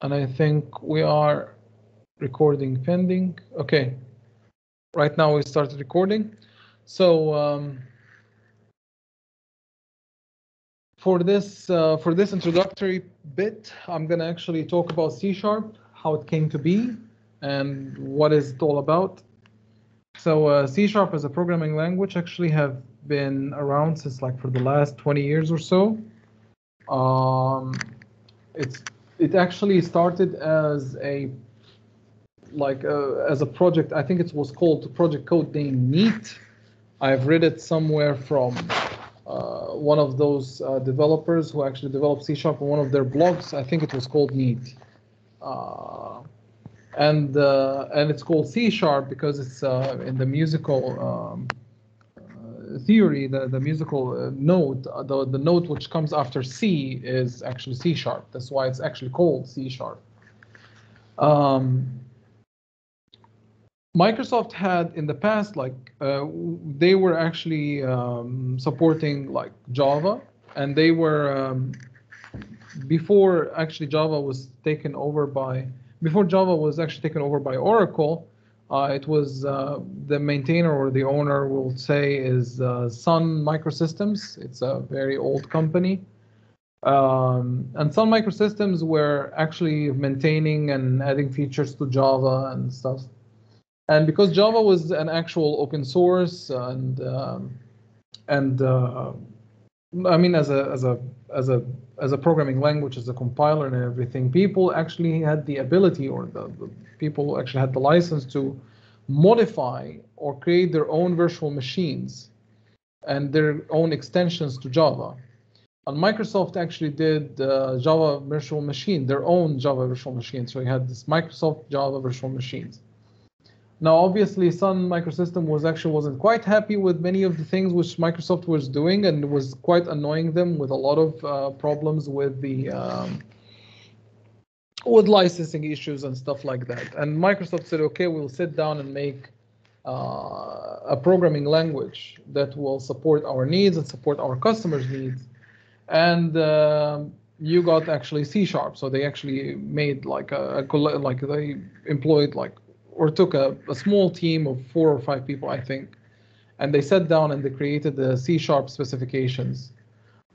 And I think we are recording pending. Okay. Right now we started recording. So for this introductory bit, I'm going to actually talk about C#, how it came to be, and what is it all about. So C# as a programming language actually have been around since like for the last 20 years or so. It actually started as a project. I think it was called project code name Neat. I've read it somewhere from one of those developers who actually developed C# on one of their blogs. I think it was called Neat. And it's called C# because it's in the musical theory, the musical note, the note which comes after C is actually C#. That's why it's actually called C#. Microsoft had in the past, they were actually supporting like Java, and they were before Java was taken over by Oracle. It was the maintainer or the owner will say is Sun Microsystems. It's a very old company. And Sun Microsystems were actually maintaining and adding features to Java and stuff. And because Java was an actual open source and I mean as a programming language, as a compiler and everything, people actually had the ability, or the people actually had the license to modify or create their own virtual machines and their own extensions to Java. And Microsoft actually did Java virtual machine, their own Java virtual machine. So you had this Microsoft Java virtual machines. Now, obviously, Sun Microsystem wasn't quite happy with many of the things which Microsoft was doing, and was quite annoying them with a lot of problems with the with licensing issues and stuff like that. And Microsoft said, "Okay, we'll sit down and make a programming language that will support our needs and support our customers' needs." And you got actually C#. So they actually made they employed or took a small team of 4 or 5 people, I think, and they sat down and they created the C# specifications,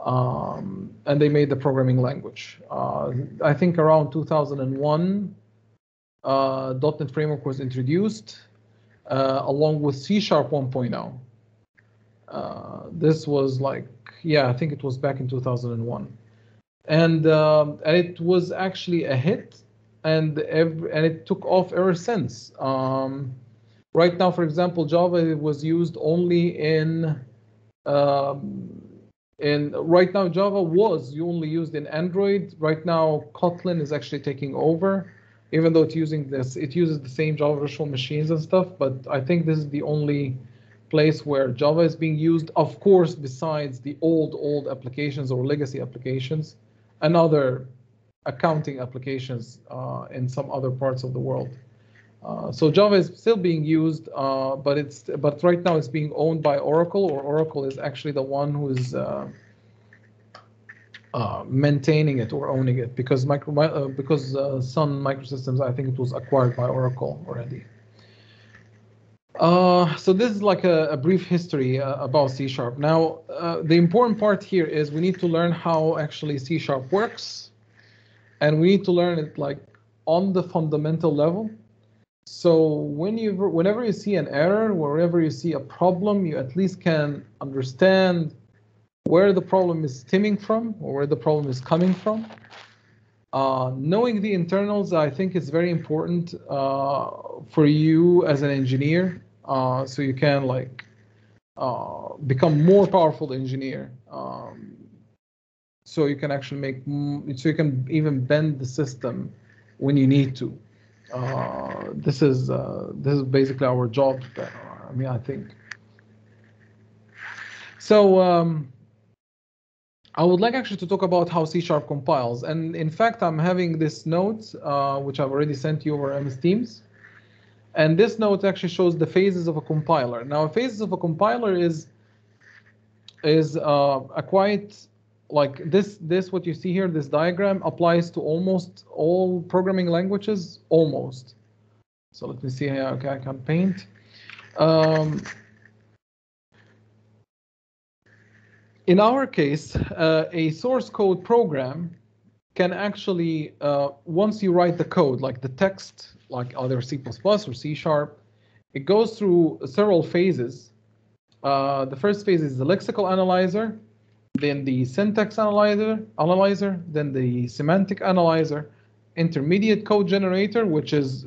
and they made the programming language. I think around 2001, .NET Framework was introduced, along with C# 1.0. This was I think it was back in 2001, and it was actually a hit. And it took off ever since. Right now, for example, Java was used only right now Java was only used in Android. Right now, Kotlin is actually taking over, even though it uses the same Java virtual machines and stuff. But I think this is the only place where Java is being used. Of course, besides the old applications or legacy applications, and other accounting applications in some other parts of the world. So Java is still being used, but right now it's being owned by Oracle, or Oracle is actually the one who is maintaining it or owning it, because Sun Microsystems, I think it was acquired by Oracle already. So this is like a brief history about C#. Now, the important part here is we need to learn how actually C# works. And we need to learn it on the fundamental level. So whenever you see an error, wherever you see a problem, you at least can understand where the problem is stemming from, or where the problem is coming from. Knowing the internals, I think, is very important for you as an engineer, so you can become more powerful engineer. So you can actually so you can even bend the system when you need to. This is basically our job. I think. So I would like actually to talk about how C# compiles. And in fact, I'm having this note, which I've already sent you over MS Teams. And this note actually shows the phases of a compiler. Now, phases of a compiler is a quite like this what you see here, this diagram applies to almost all programming languages, almost. So let me see here. Okay, I can paint. In our case, a source code program can actually, once you write the code, like the text, like either C++ or C#, it goes through several phases. The first phase is the lexical analyzer, then the syntax analyzer, then the semantic analyzer, intermediate code generator, which is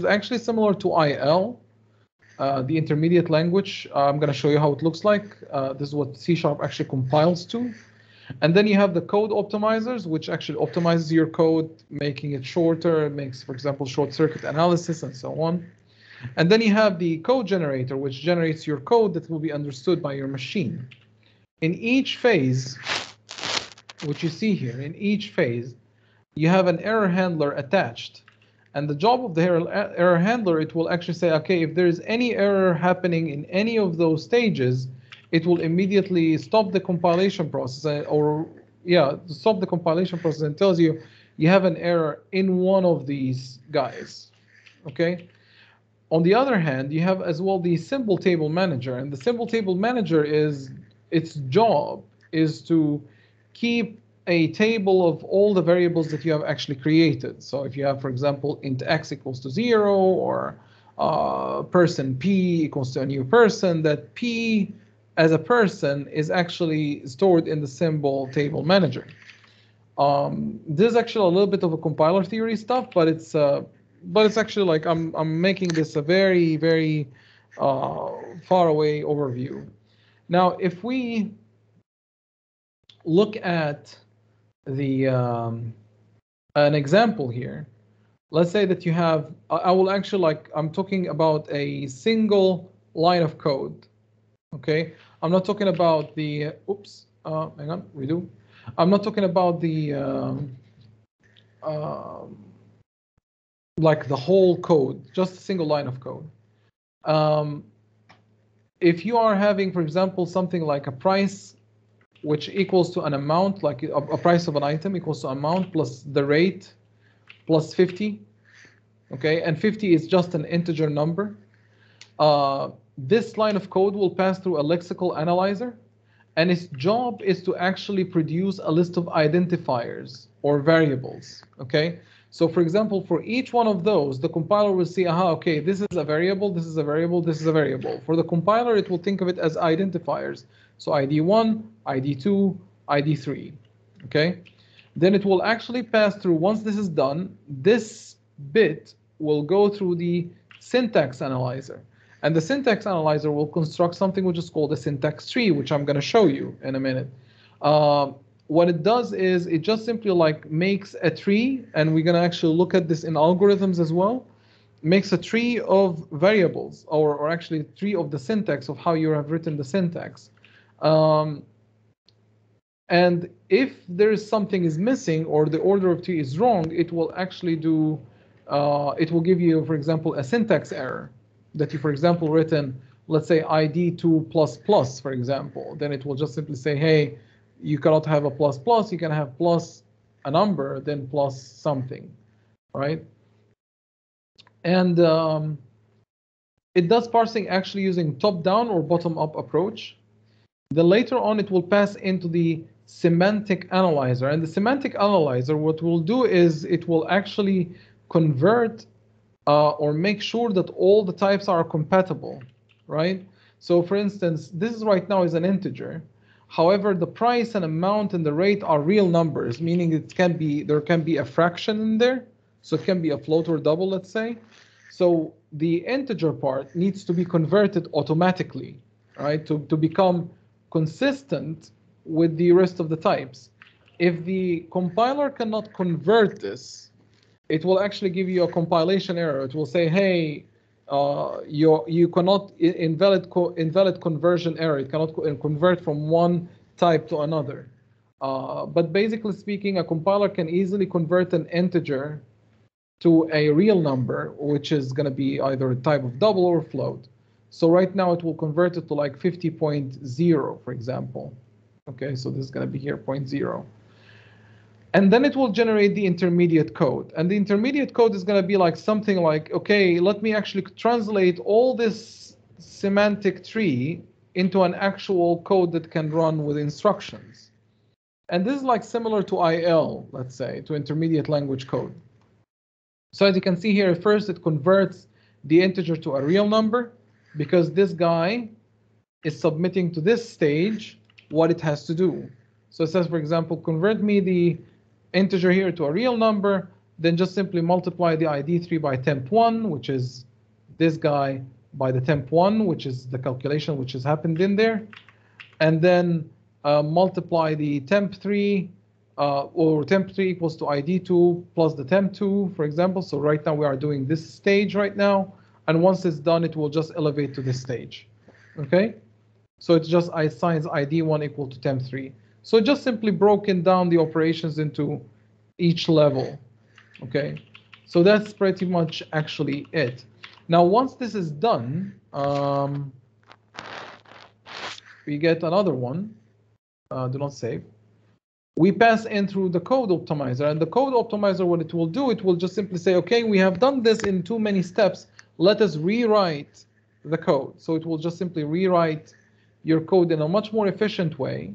actually similar to IL, the intermediate language. I'm going to show you how it looks like. This is what C# actually compiles to. And then you have the code optimizers, which actually optimizes your code, making it shorter, makes, for example, short circuit analysis and so on. And then you have the code generator, which generates your code that will be understood by your machine. In each phase, which you see here, in each phase, you have an error handler attached. And the job of the error handler, it will actually say, okay, if there is any error happening in any of those stages, it will immediately stop the compilation process, stop the compilation process and tells you you have an error in one of these guys, okay? On the other hand, you have as well the symbol table manager, and the symbol table manager its job is to keep a table of all the variables that you have actually created. So if you have, for example, int x equals to 0 or person p equals to a new person, that p as a person is actually stored in the symbol table manager. This is actually a little bit of a compiler theory stuff, but it's actually like I'm making this a very, very far away overview. Now, if we look at the an example here, let's say that you have, I will actually, like, I'm talking about a single line of code. Okay, I'm not talking about the, oops, hang on, redo. I'm not talking about the, like the whole code, just a single line of code. If you are having, for example, something like a price, which equals to an amount, like a price of an item equals to amount plus the rate plus 50, okay, and 50 is just an integer number. This line of code will pass through a lexical analyzer, and its job is to actually produce a list of identifiers or variables, okay? So for example, for each one of those, the compiler will see, aha, okay, this is a variable, this is a variable, this is a variable. For the compiler, it will think of it as identifiers. So ID1, ID2, ID3, okay? Then it will actually pass through, once this is done, this bit will go through the syntax analyzer. And the syntax analyzer will construct something which is called a syntax tree, which I'm going to show you in a minute. What it does is it just simply like makes a tree, and we're going to actually look at this in algorithms as well, makes a tree of variables, or actually a tree of the syntax of how you have written the syntax. And if there is something is missing or the order of tree is wrong, it will actually do, it will give you, for example, a syntax error that you, for example, written, let's say ID2++, for example. Then it will just simply say, hey, you cannot have a plus plus, you can have plus a number, then plus something, right? And it does parsing actually using top-down or bottom-up approach. Then later on, it will pass into the semantic analyzer. And the semantic analyzer, what we'll do is it will actually convert or make sure that all the types are compatible, right? So for instance, this is right now is an integer. However, the price and amount and the rate are real numbers, meaning it can be, there can be a fraction in there. So it can be a float or double, let's say. So the integer part needs to be converted automatically, right? To become consistent with the rest of the types. If the compiler cannot convert this, it will actually give you a compilation error. It will say, hey, you cannot, invalid conversion error. It cannot convert from one type to another. But basically speaking, a compiler can easily convert an integer to a real number, which is going to be either a type of double or float. So right now it will convert it to like 50.0, for example. Okay, so this is going to be here 0.0. And then it will generate the intermediate code. And the intermediate code is going to be like something like, okay, let me actually translate all this semantic tree into an actual code that can run with instructions. And this is like similar to IL, let's say, to intermediate language code. So as you can see here, first it converts the integer to a real number because this guy is submitting to this stage what it has to do. So it says, for example, convert me the integer here to a real number, then just simply multiply the ID3 by temp1, which is this guy, by the temp1, which is the calculation which has happened in there, and then multiply the temp3, or temp3 equals to ID2 plus the temp2, for example. So right now we are doing this stage right now, and once it's done, it will just elevate to this stage, okay? So it just assigns ID1 equal to temp3. So just simply broken down the operations into each level, okay? So that's pretty much actually it. Now, once this is done, we get another one, do not save. We pass in through the code optimizer, and the code optimizer, what it will do, it will just simply say, okay, we have done this in too many steps, let us rewrite the code. So it will just simply rewrite your code in a much more efficient way,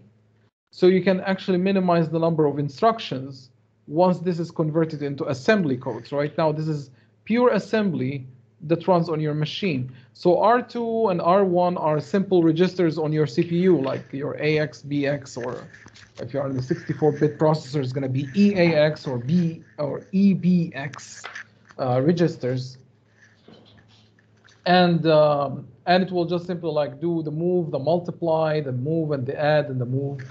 so you can actually minimize the number of instructions once this is converted into assembly code. So right now, this is pure assembly that runs on your machine. So R2 and R1 are simple registers on your CPU, like your AX, BX, or if you're on the 64-bit processor, it's going to be EAX or B or EBX registers. And it will just simply like do the move, the multiply, the move, and the add, and the move.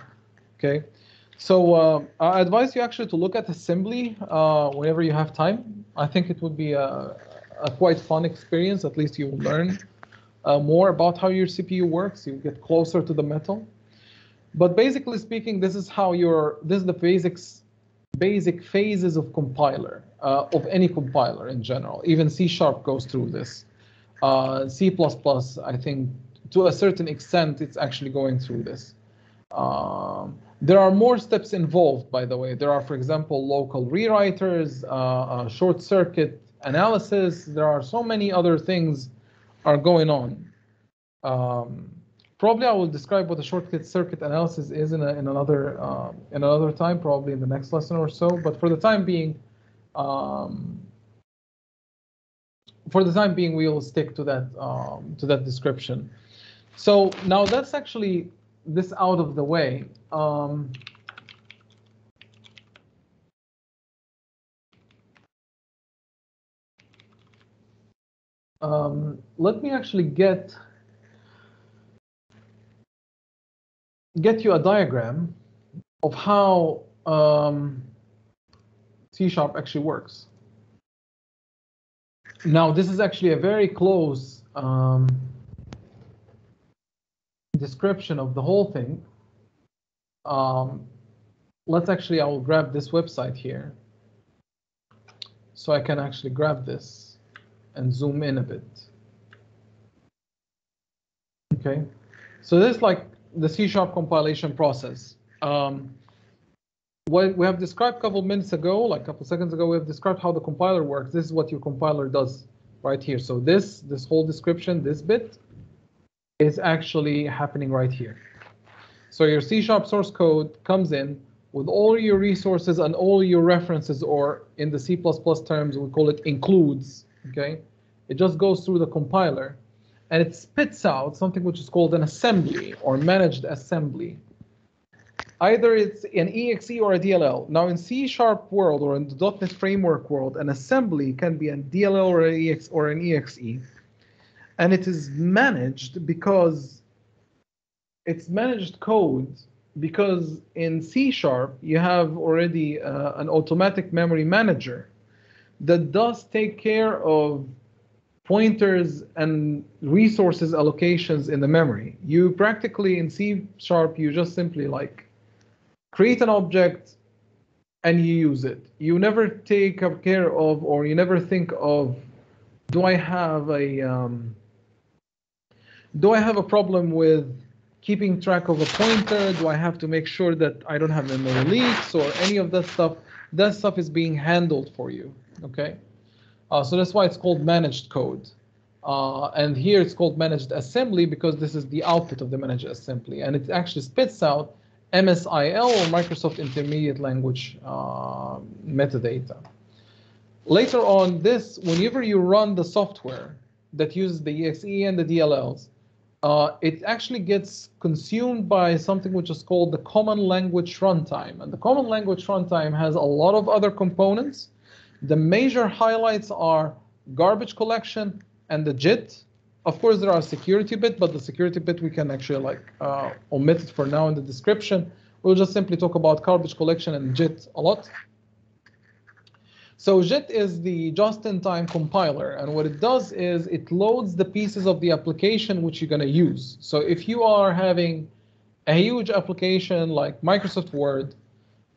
Okay, so I advise you actually to look at assembly whenever you have time. I think it would be a quite fun experience. At least you will learn more about how your CPU works. You get closer to the metal. But basically speaking, this is how this is the basic phases of compiler, of any compiler in general. Even C# goes through this. C++, I think, to a certain extent, it's actually going through this. There are more steps involved, by the way. There are, for example, local rewriters, short circuit analysis. There are so many other things are going on. Probably I will describe what a short circuit analysis is in another time, probably in the next lesson or so. But for the time being, we will stick to that description. So now that's actually this out of the way. Let me actually get you a diagram of how C# actually works. Now, this is actually a very close description of the whole thing. I will grab this website here so I can actually grab this and zoom in a bit. Okay, so this is like the C# compilation process. What we have described a couple minutes ago, like a couple seconds ago, we have described how the compiler works. This is what your compiler does right here. So this whole description, this bit, is actually happening right here. So your C# source code comes in with all your resources and all your references, or in the C++ terms, we call it includes, okay? It just goes through the compiler, and it spits out something which is called an assembly or managed assembly. Either it's an EXE or a DLL. Now in C# world or in the .NET framework world, an assembly can be a DLL or an EXE. And it is managed because it's managed code, because in C# you have already an automatic memory manager that does take care of pointers and resources allocations in the memory. You practically in C# you just simply like create an object and you use it. You never take care of, or you never think of, do I have a problem with keeping track of a pointer? Do I have to make sure that I don't have memory leaks or any of that stuff? That stuff is being handled for you, okay? So that's why it's called managed code. And here it's called managed assembly because this is the output of the managed assembly. And it actually spits out MSIL or Microsoft Intermediate Language metadata. Later on this, whenever you run the software that uses the EXE and the DLLs, it actually gets consumed by something which is called the Common Language Runtime. And the Common Language Runtime has a lot of other components. The major highlights are garbage collection and the JIT. Of course, there are security bit, but the security bit we can actually omit it for now in the description. We'll just simply talk about garbage collection and JIT a lot. So JIT is the just-in-time compiler, and what it does is it loads the pieces of the application which you're going to use. So if you are having a huge application like Microsoft Word,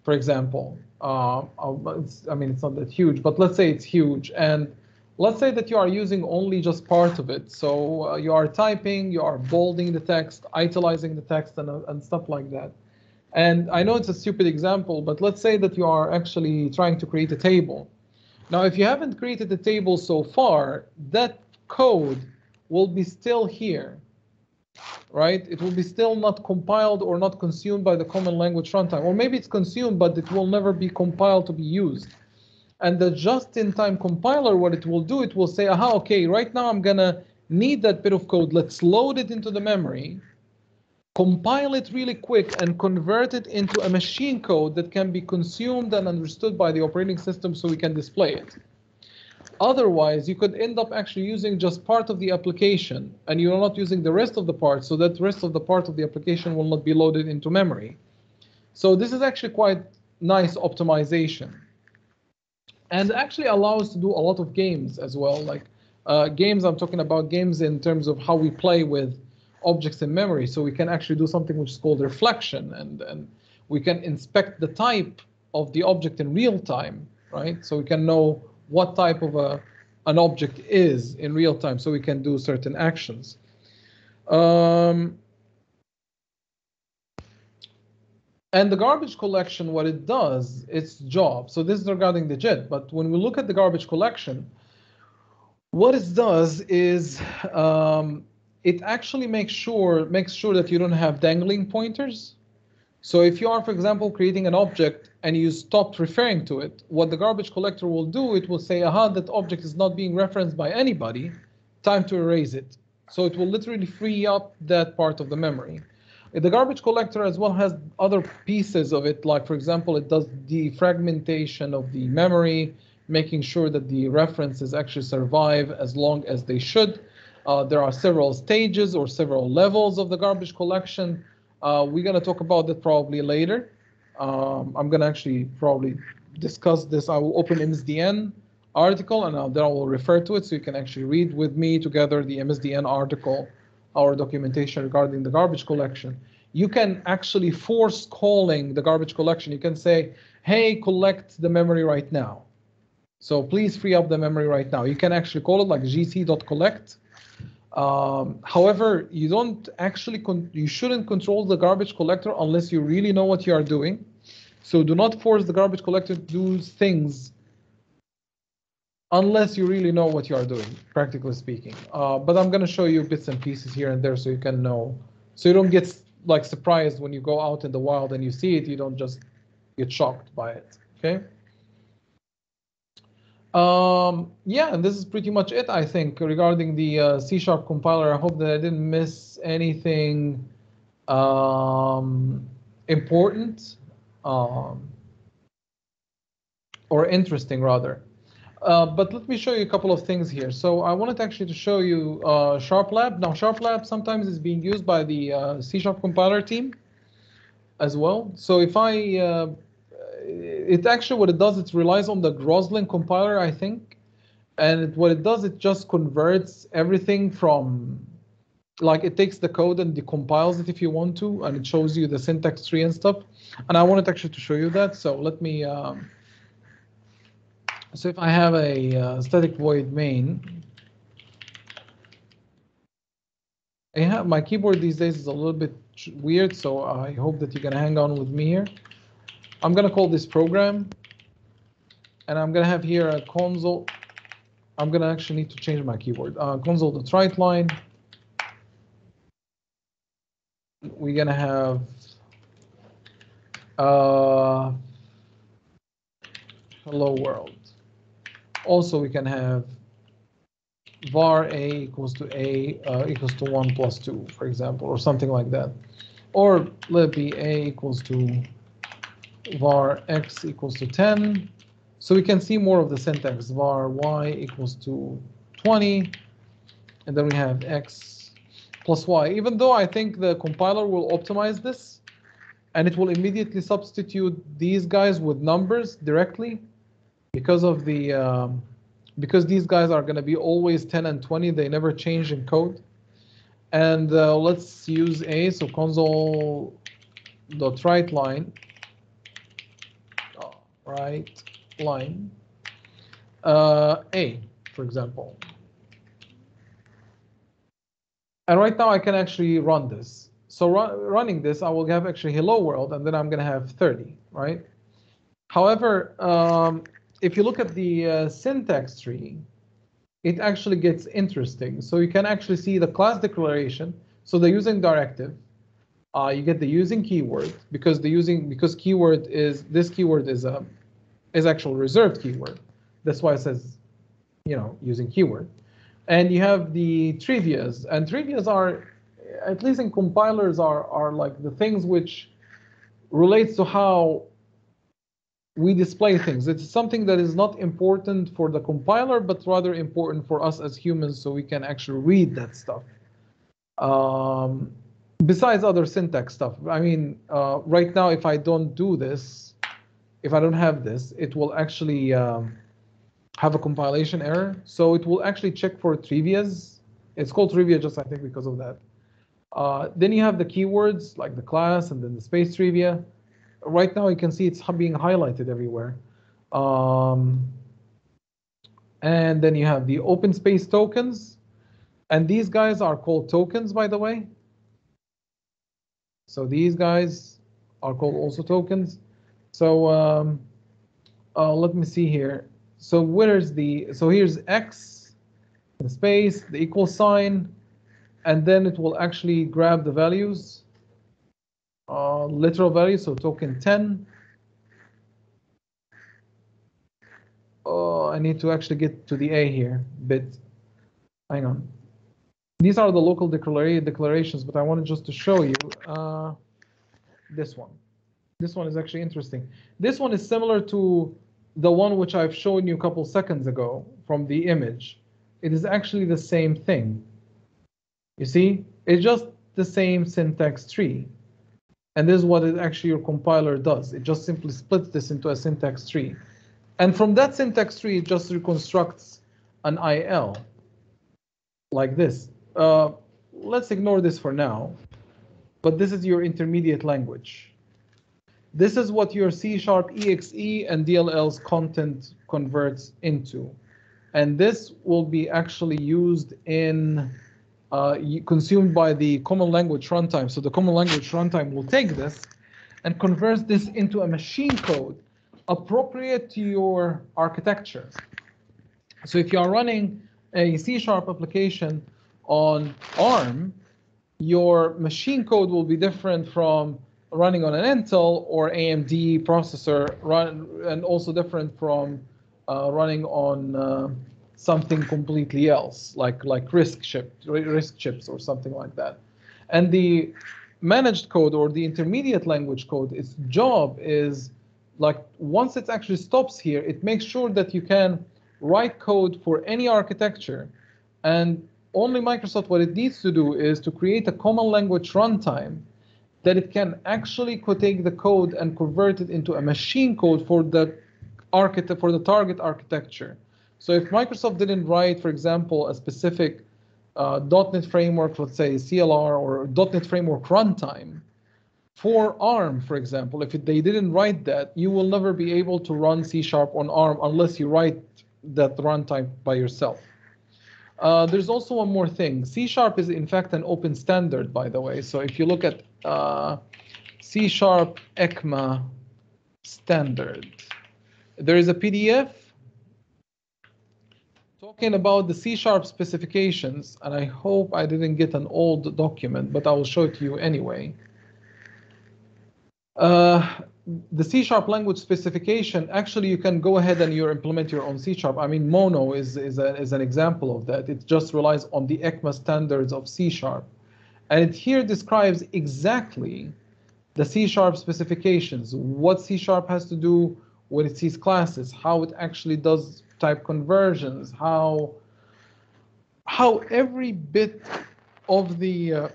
for example, I mean, it's not that huge, but let's say it's huge, and let's say that you are using only just part of it. So you are typing, you are bolding the text, italicizing the text, and stuff like that. And I know it's a stupid example, but let's say that you are actually trying to create a table. Now, if you haven't created a table so far, that code will be still here, right? It will be still not compiled or not consumed by the Common Language Runtime. Or maybe it's consumed, but it will never be compiled to be used. And the just-in-time compiler, what it will do, it will say, aha, okay, right now I'm going to need that bit of code. Let's load it into the memory, compile it really quick, and convert it into a machine code that can be consumed and understood by the operating system so we can display it. Otherwise, you could end up actually using just part of the application, and you're not using the rest of the part, so that rest of the part of the application will not be loaded into memory. So this is actually quite nice optimization. And actually allows to do a lot of games as well. Like games, I'm talking about games in terms of how we play with objects in memory. So we can actually do something which is called reflection, and we can inspect the type of the object in real time, right? So we can know what type of an object is in real time, so we can do certain actions. And the garbage collection, what it does, its job. So this is regarding the JIT, but when we look at the garbage collection, what it does is it actually makes sure that you don't have dangling pointers. So if you are, for example, creating an object and you stop referring to it, what the garbage collector will do, it will say, aha, that object is not being referenced by anybody, time to erase it. So it will literally free up that part of the memory. The garbage collector as well has other pieces of it, like, for example, it does defragmentation of the memory, making sure that the references actually survive as long as they should. There are several stages or several levels of the garbage collection. We're going to talk about that probably later. I'm going to actually probably discuss this. I will open MSDN article, and then I will refer to it so you can actually read with me together the MSDN article, our documentation regarding the garbage collection. You can actually force calling the garbage collection. You can say, hey, collect the memory right now. So please free up the memory right now. You can actually call it like gc.collect. However, you don't actually, you shouldn't control the garbage collector unless you really know what you are doing. So do not force the garbage collector to do things unless you really know what you are doing, practically speaking. But I'm going to show you bits and pieces here and there so you can know. So you don't get like surprised when you go out in the wild and you see it, you don't just get shocked by it, okay? Yeah, and this is pretty much it, I think, regarding the C# compiler. I hope that I didn't miss anything important or interesting, rather. But let me show you a couple of things here. So I wanted actually to show you SharpLab. Now, SharpLab sometimes is being used by the C# compiler team as well. So if it actually, what it does, it relies on the Groslin compiler, I think. And what it does, it just converts everything from, like, it takes the code and decompiles it if you want to, and it shows you the syntax tree and stuff. And I wanted actually to show you that. So let me, so if I have a static void main, my keyboard these days is a little bit weird, so I hope that you're going to hang on with me here. I'm going to call this program, and I'm going to have here a console. I'm going to actually need to change my keyword. Console.writeLine. We're going to have hello world. Also, we can have var a equals to 1 plus 2, for example, or something like that. Or let it be a equals to var x equals to 10. So we can see more of the syntax. Var y equals to 20. And then we have x plus y. Even though I think the compiler will optimize this, and it will immediately substitute these guys with numbers directly because of the because these guys are going to be always 10 and 20. They never change in code. And let's use a, so console.writeLine, a, for example. And right now I can actually run this. So running this, I will have actually hello world, and then I'm going to have 30, right? However, if you look at the syntax tree, it actually gets interesting. So you can actually see the class declaration. So the using directive, you get the using keyword because keyword is actual reserved keyword. That's why it says, using keyword. And you have the trivias, and trivias are, at least in compilers, are like the things which relates to how we display things. It's something that is not important for the compiler, but rather important for us as humans, so we can actually read that stuff. Besides other syntax stuff, I mean, right now, if I don't do this, if I don't have this, it will actually have a compilation error. So it will actually check for trivias. It's called trivia just, I think, because of that. Then you have the keywords, like the class, and then the space trivia. Right now, you can see it's being highlighted everywhere. And then you have the open space tokens. And these guys are called tokens, by the way. So these guys are called also tokens. So let me see here. So here's X, the space, the equal sign, and then it will actually grab the values. Literal value, so token 10. I need to actually get to the A here, bit. Hang on. These are the local declarations, but I wanted just to show you this one. This one is actually interesting. This one is similar to the one which I've shown you a couple seconds ago from the image. It is actually the same thing. You see, it's just the same syntax tree. And this is what your compiler does. It just simply splits this into a syntax tree. And from that syntax tree, it just reconstructs an IL like this. Let's ignore this for now. But this is your intermediate language. This is what your C# exe and DLL's content converts into. And this will be actually used in consumed by the common language runtime. So the common language runtime will take this and convert this into a machine code appropriate to your architecture. So if you are running a C# application on ARM, your machine code will be different from running on an Intel or AMD processor, and also different from running on something completely else, like RISC chips or something like that. And the managed code or the intermediate language code, its job is, like, once it actually stops here, it makes sure that you can write code for any architecture. And only Microsoft, what it needs to do is to create a common language runtime that it can actually take the code and convert it into a machine code for the target architecture. So if Microsoft didn't write, for example, a specific .NET framework, let's say CLR or .NET framework runtime for ARM, for example, if they didn't write that, you will never be able to run C# on ARM unless you write that runtime by yourself. There's also one more thing. C# is in fact an open standard, by the way. So if you look at C# ECMA standard. There is a PDF talking about the C# specifications, and I hope I didn't get an old document, but I will show it to you anyway. The C# language specification, actually you can go ahead and you implement your own C#. I mean, Mono is an example of that. It just relies on the ECMA standards of C#. And it here describes exactly the C# specifications, what C# has to do with its sees classes, how it actually does type conversions, how every bit of the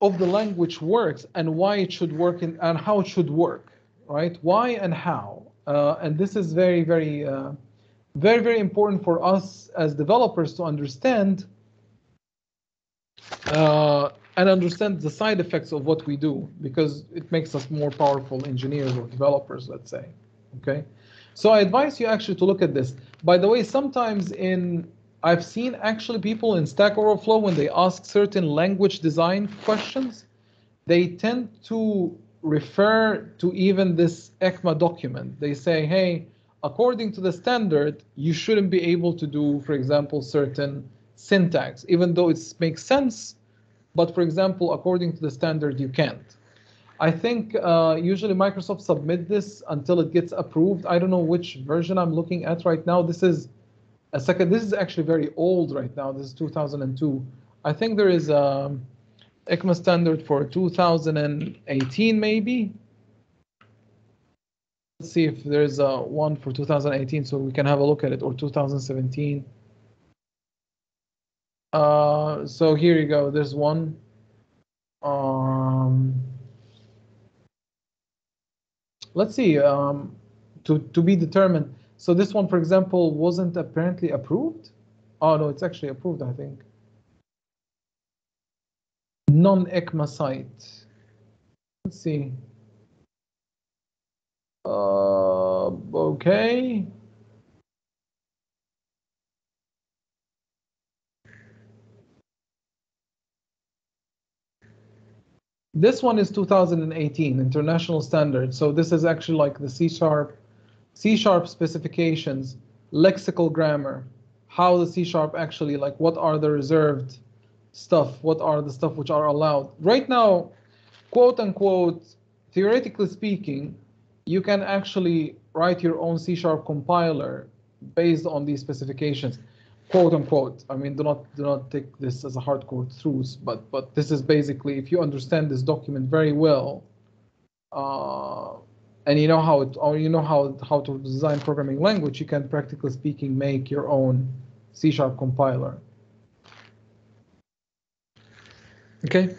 language works and why it should work and how it should work, right? Why and how. And this is very, very, very, very important for us as developers to understand and understand the side effects of what we do, because it makes us more powerful engineers or developers, let's say, okay? So I advise you actually to look at this. By the way, sometimes I've seen actually people in Stack Overflow, when they ask certain language design questions, they tend to refer to even this ECMA document. They say, hey, according to the standard, you shouldn't be able to do, for example, certain syntax, even though it makes sense. But for example, according to the standard, you can't. I think usually Microsoft submit this until it gets approved. I don't know which version I'm looking at right now. This is a second. This is actually very old right now. This is 2002. I think there is a ECMA standard for 2018 maybe. Let's see if there's one for 2018 so we can have a look at it, or 2017. So here you go. There's one. Let's see. To be determined. So this one, for example, wasn't apparently approved. Oh no, it's actually approved, I think. Non-ECMA site. Let's see. Okay. This one is 2018, international standard. So this is actually like the C# specifications, lexical grammar, how the C# actually, like, what are the reserved stuff, what are the stuff which are allowed. Right now, quote unquote, theoretically speaking, you can actually write your own C# compiler based on these specifications. Quote unquote. I mean, do not take this as a hardcore truth, but this is basically, if you understand this document very well, and you know how it, or you know how to design programming language, you can, practically speaking, make your own C# compiler. Okay.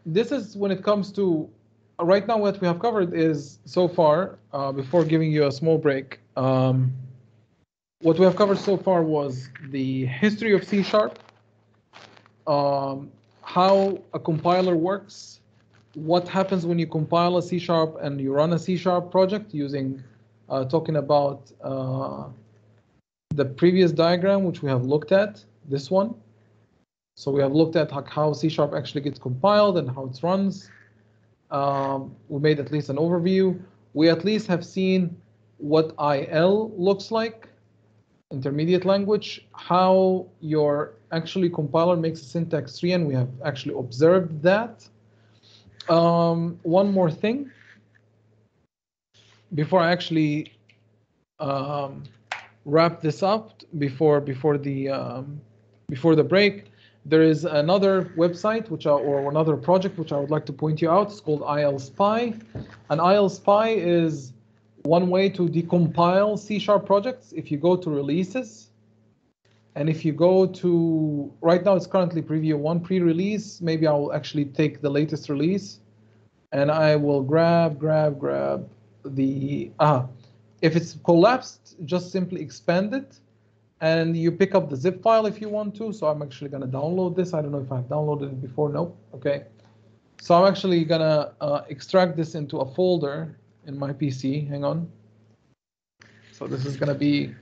This is when it comes to right now. What we have covered is so far. Before giving you a small break. What we have covered so far was the history of C#, how a compiler works, what happens when you compile a C# and you run a C# project using, talking about the previous diagram, which we have looked at, this one. So we have looked at how C# actually gets compiled and how it runs. We made at least an overview. We at least have seen what IL looks like. Intermediate language, how your actually compiler makes a syntax tree, and we have actually observed that. One more thing before I actually wrap this up, before the break, there is another website or another project which I would like to point you out. It's called ILSpy, and ILSpy is one way to decompile C# projects. If you go to releases, and if you go to, right now it's currently preview 1 pre-release, maybe I will actually take the latest release, and I will grab the, if it's collapsed, just simply expand it, and you pick up the zip file if you want to. So I'm actually gonna download this. I don't know if I've downloaded it before. Nope. Okay. So I'm actually gonna extract this into a folder in my PC. Hang on. So this is going to be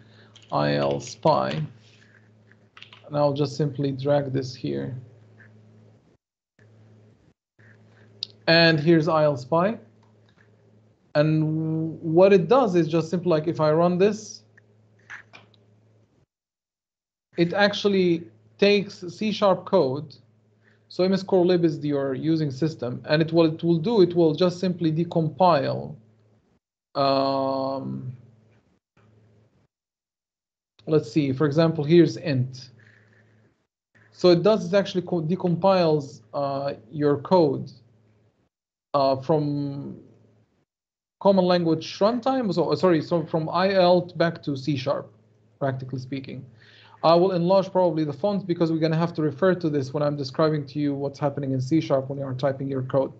ILSpy, and I'll just simply drag this here. and here's ILSpy. And what it does is just simply like if I run this, it actually takes C# code. So MS Core Lib is your using system, and it will do, it will just simply decompile. Let's see, for example, here's int. So it does is actually decompiles your code from common language runtime, so from IL back to C#, practically speaking. I will enlarge probably the font because we're going to have to refer to this when I'm describing to you what's happening in C# when you are typing your code.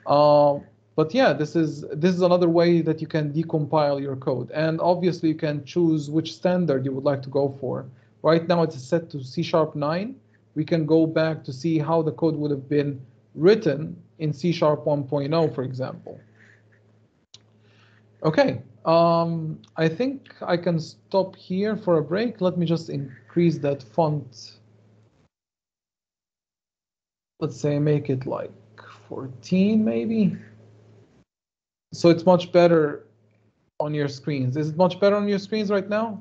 But yeah, this is another way that you can decompile your code. And obviously you can choose which standard you would like to go for. Right now it's set to C#9. We can go back to see how the code would have been written in C# 1.0, for example. Okay, I think I can stop here for a break. Let me just increase that font. Let's say make it like 14 maybe. So it's much better on your screens. Is it much better on your screens right now?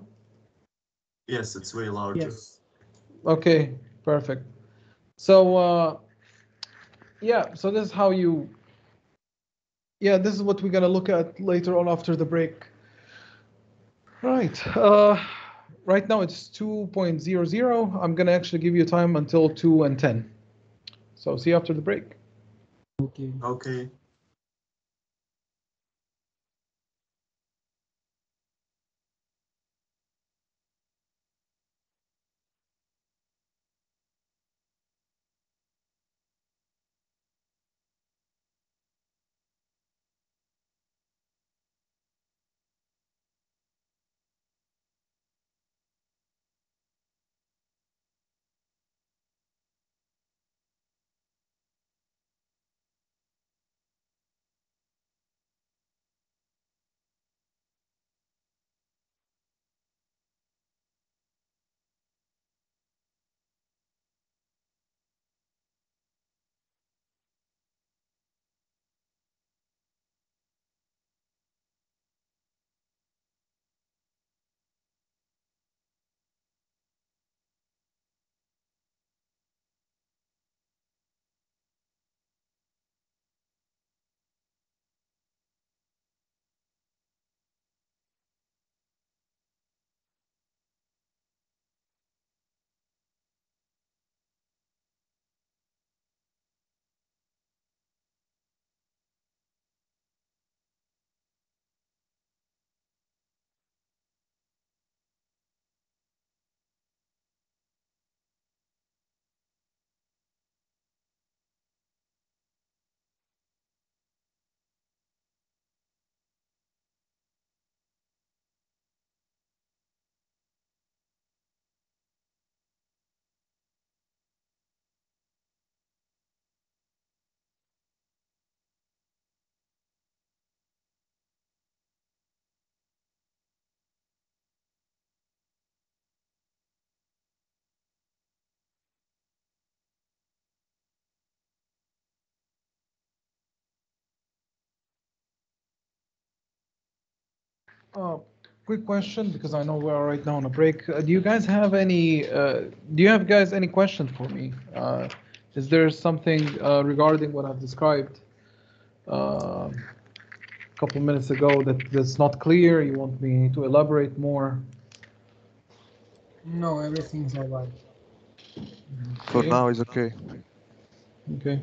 Yes, it's way larger. Yes. Okay, perfect. So yeah, so this is how you, yeah, this is what we're gonna look at later on after the break. Right, right now it's 2.00. I'm gonna actually give you time until 2 and 10. So see you after the break. Okay. Okay. Quick question, because I know we are right now on a break. Do you guys have any? Do you have guys any questions for me? Is there something regarding what I've described a couple minutes ago that's not clear? You want me to elaborate more? No, everything's all right. For Okay. now, it's okay. Okay.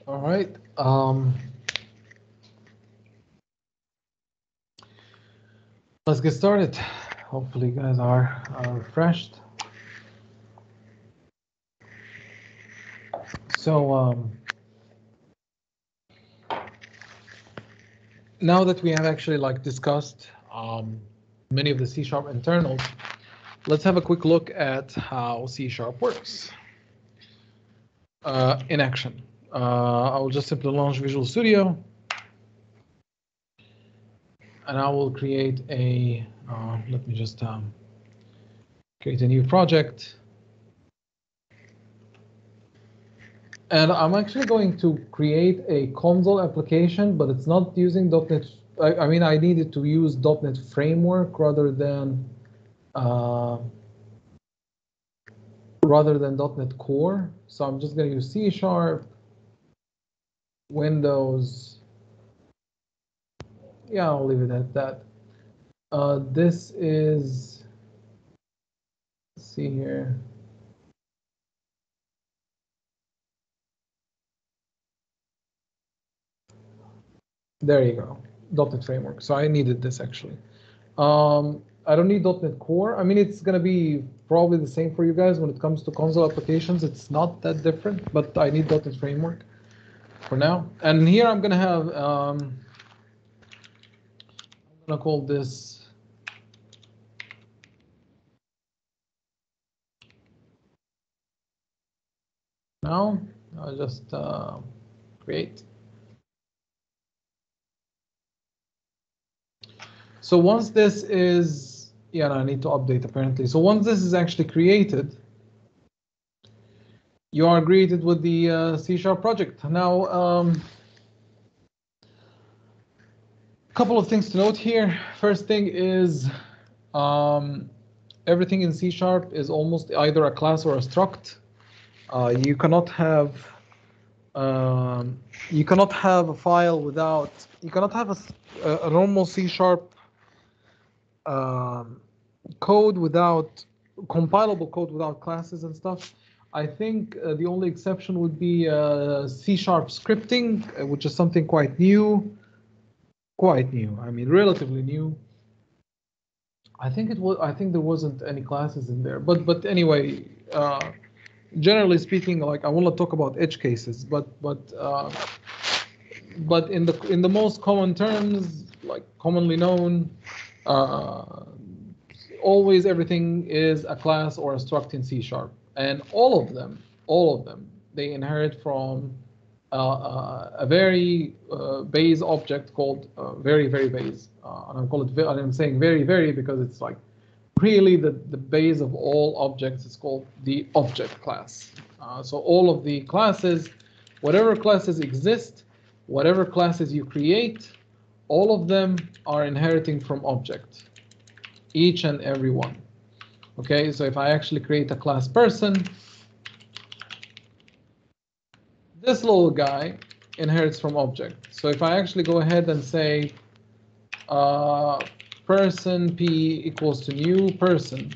All right. Let's get started. Hopefully, you guys are refreshed. So now that we have actually discussed many of the C# internals, let's have a quick look at how C# works in action. I will just simply launch Visual Studio, and I will create a, let me just create a new project. And I'm actually going to create a console application, but it's not using .NET. I mean, I needed to use .NET Framework rather than .NET Core. So I'm just going to use C#, Windows. Yeah, I'll leave it at that. This is, let's see here. There you go, .NET Framework. So I needed this actually. I don't need .NET Core. I mean, it's going to be probably the same for you guys when it comes to console applications. It's not that different, but I need .NET Framework for now. And here I'm going to have, I'm going to call this now. I'll just create. So once this is, yeah, I need to update apparently. So once this is actually created, you are greeted with the C# project. Now, a couple of things to note here. First thing is everything in C# is almost either a class or a struct. You cannot have a file without, you cannot have a normal C# code without, compilable code without classes and stuff. I think the only exception would be C# scripting, which is something quite new. I mean, relatively new. I think it was. I think there wasn't any classes in there, but anyway, generally speaking, like I want to talk about edge cases, but in the most common terms, like commonly known, always everything is a class or a struct in C#, and all of them, they inherit from a very base object called very base, and I'm saying very because it's like really the base of all objects is called the object class. So all of the classes, whatever classes exist, whatever classes you create, all of them are inheriting from object, each and every one. Okay, so if I actually create a class person, this little guy inherits from object. So if I actually go ahead and say person p equals to new person,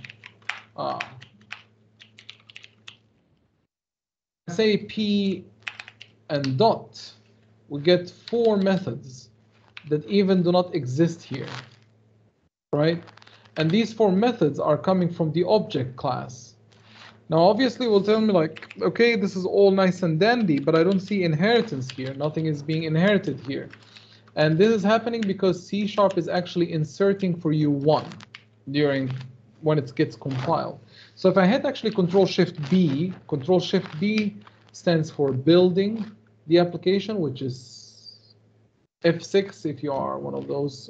I say p and dot, we get 4 methods that even do not exist here, right? And these 4 methods are coming from the object class. Now, obviously, will tell me like, okay, this is all nice and dandy, but I don't see inheritance here. Nothing is being inherited here. And this is happening because C# is actually inserting for you 1 during when it gets compiled. So if I hit actually Control-Shift-B, Control-Shift-B stands for building the application, which is F6 if you are one of those.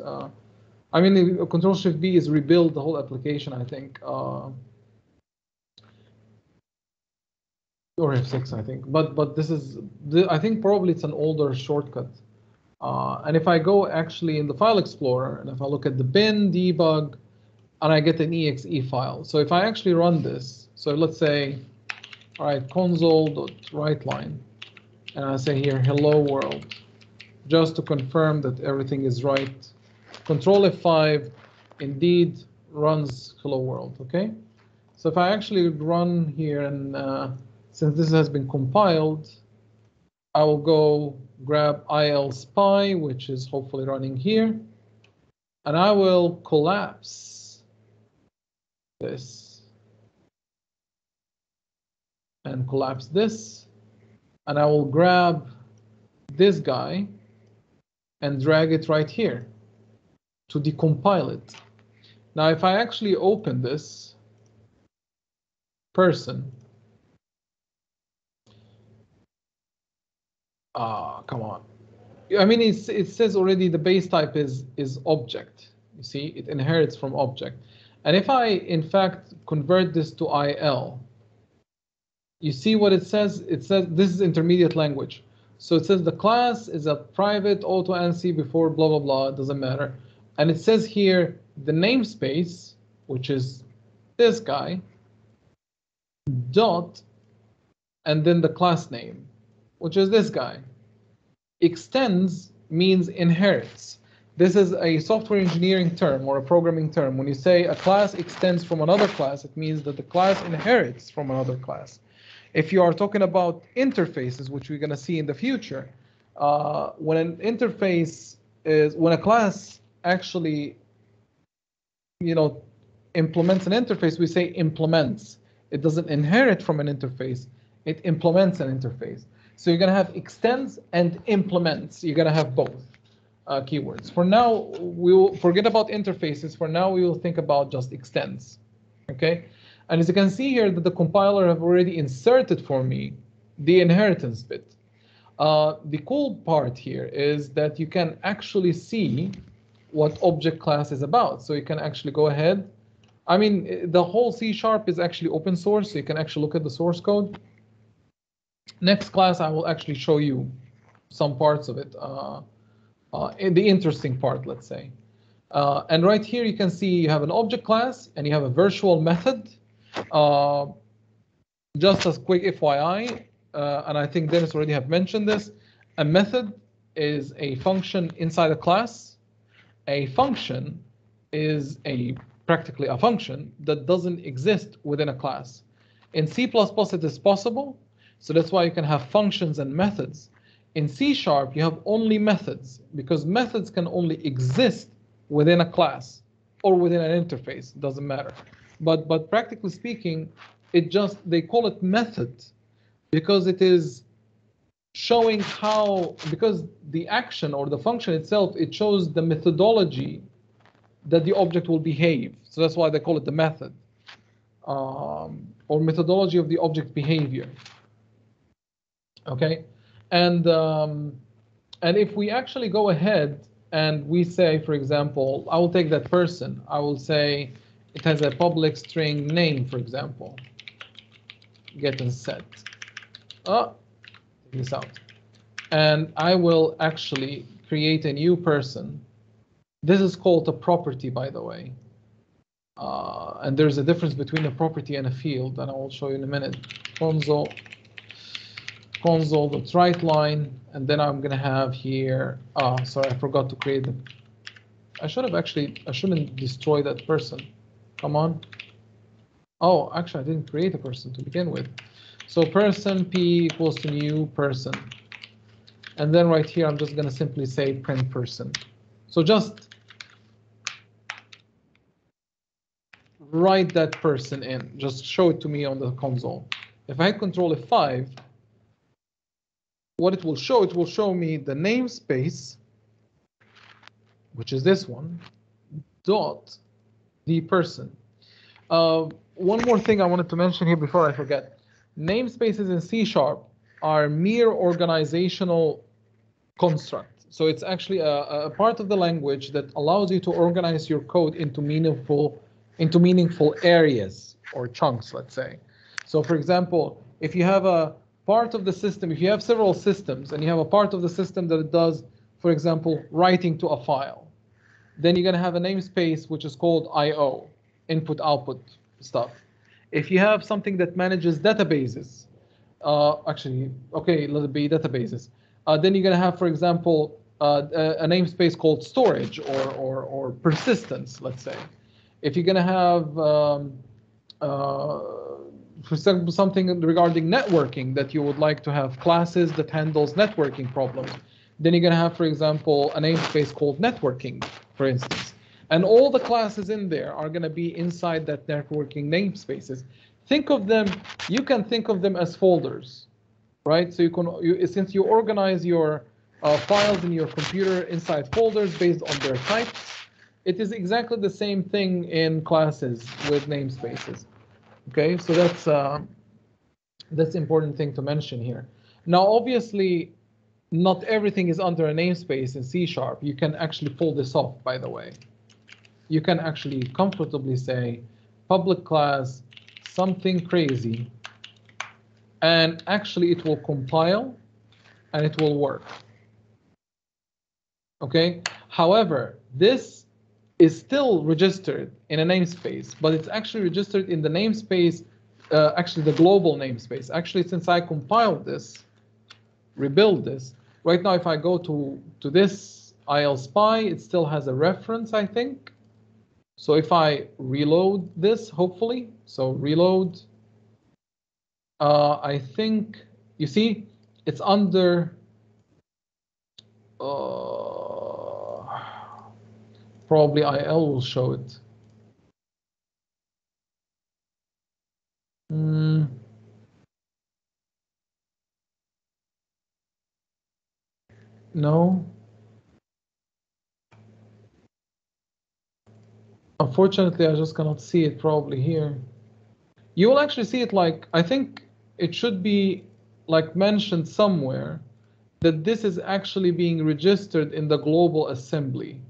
I mean, Control-Shift-B is rebuild the whole application, I think. Or F6, I think. But this is, I think probably it's an older shortcut. And if I go actually in the File Explorer, and if I look at the bin debug, and I get an exe file. So if I actually run this, so let's say, all right, console.writeLine, and I say here, hello world, just to confirm that everything is right. Control F5 indeed runs hello world, okay? So if I actually run here, and since this has been compiled, I will go grab IL-SPY, which is hopefully running here, and I will collapse this and collapse this, and I will grab this guy and drag it right here to decompile it. Now, if I actually open this person, come on. I mean, it says already the base type is object. You see, it inherits from object. And if I, in fact, convert this to IL, you see what it says? It says this is intermediate language. So it says the class is a private auto ANSI before blah, blah, blah. It doesn't matter. And it says here the namespace, which is this guy, dot, and then the class name, which is this guy. Extends means inherits. This is a software engineering term or a programming term. When you say a class extends from another class, it means that the class inherits from another class. If you are talking about interfaces, which we're going to see in the future, when an interface is, when a class actually, implements an interface, we say implements. It doesn't inherit from an interface. It implements an interface. So you're going to have extends and implements. You're going to have both keywords. For now, we will forget about interfaces. For now, we will think about just extends. Okay. And as you can see here, that the compiler have already inserted for me the inheritance bit. The cool part here is that you can actually see what object class is about. So you can actually go ahead. I mean, the whole C# is actually open source, so you can actually look at the source code. Next class, I will actually show you some parts of it, in the interesting part, let's say. And right here, you can see you have an object class and you have a virtual method. Just as quick FYI, and I think Dennis already have mentioned this, a method is a function inside a class. A function is practically a function that doesn't exist within a class. In C++, it is possible, so that's why you can have functions and methods. In C#, you have only methods, because methods can only exist within a class or within an interface, it doesn't matter. But practically speaking, they call it method because it is showing how, because the action or the function itself, it shows the methodology that the object will behave. So that's why they call it the method, or methodology of the object behavior. Okay, and if we actually go ahead and we say, for example, I will take that person. I will say it has a public string name, for example. Get and set. Take this out. And I will actually create a new person. This is called a property, by the way. And there's a difference between a property and a field, and I will show you in a minute. Console.writeLine, and then I'm going to have here, sorry, I forgot to create them. I shouldn't destroy that person. Come on. Oh, actually, I didn't create a person to begin with. So person P equals to new person. And then right here, I'm just going to simply say print person. So just write that person in. Just show it to me on the console. If I hit Control F5, what it will show me the namespace, which is this one, dot the person. One more thing I wanted to mention here before I forget. Namespaces in C# are mere organizational construct. So it's actually a part of the language that allows you to organize your code into meaningful areas or chunks, let's say. So for example, if you have a part of the system, if you have several systems and you have a part of the system that it does, for example, writing to a file, then you're going to have a namespace which is called IO, input output stuff. If you have something that manages databases, actually, okay, let it be databases, then you're going to have, for example, a namespace called storage or persistence, let's say. If you're going to have, for example, something regarding networking, that you would like to have classes that handles networking problems. Then you're going to have, for example, a namespace called networking, for instance. And all the classes in there are going to be inside that networking namespaces. Think of them, you can think of them as folders, right? So since you organize your files in your computer inside folders based on their types, it is exactly the same thing in classes with namespaces. Okay, so that's an important thing to mention here. Now, obviously, not everything is under a namespace in C#. You can actually pull this off, by the way. You can actually comfortably say public class something crazy, and actually it will compile and it will work. Okay, however, this is still registered in a namespace, but it's actually registered in the namespace, actually the global namespace. Actually, since I compiled this, rebuild this, right now if I go to this ILSpy, it still has a reference, I think. So if I reload this, hopefully, so reload, I think, you see, it's under, probably IL will show it. No. Unfortunately, I just cannot see it probably here. You will actually see it like, I think it should be like mentioned somewhere that this is actually being registered in the global assembly.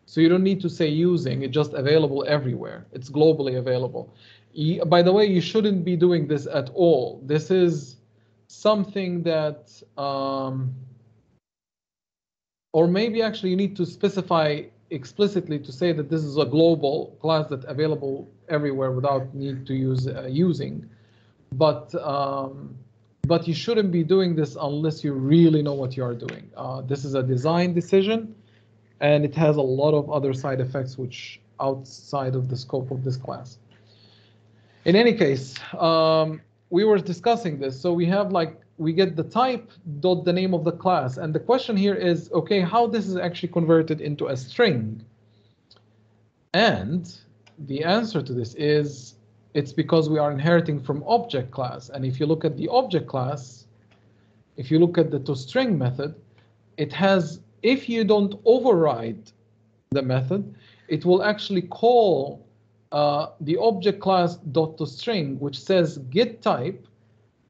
So you don't need to say using, it's just available everywhere. It's globally available. By the way, you shouldn't be doing this at all. This is something that, or maybe actually you need to specify explicitly to say that this is a global class that's available everywhere without need to use using. But you shouldn't be doing this unless you really know what you are doing. This is a design decision, and it has a lot of other side effects which outside of the scope of this class. In any case, we were discussing this. So we have like, we get the type dot the name of the class. And the question here is, okay, how this is actually converted into a string? And the answer to this is, it's because we are inheriting from object class. And if you look at the object class, if you look at the toString method, it has, if you don't override the method, it will actually call the object class dot toString, which says get type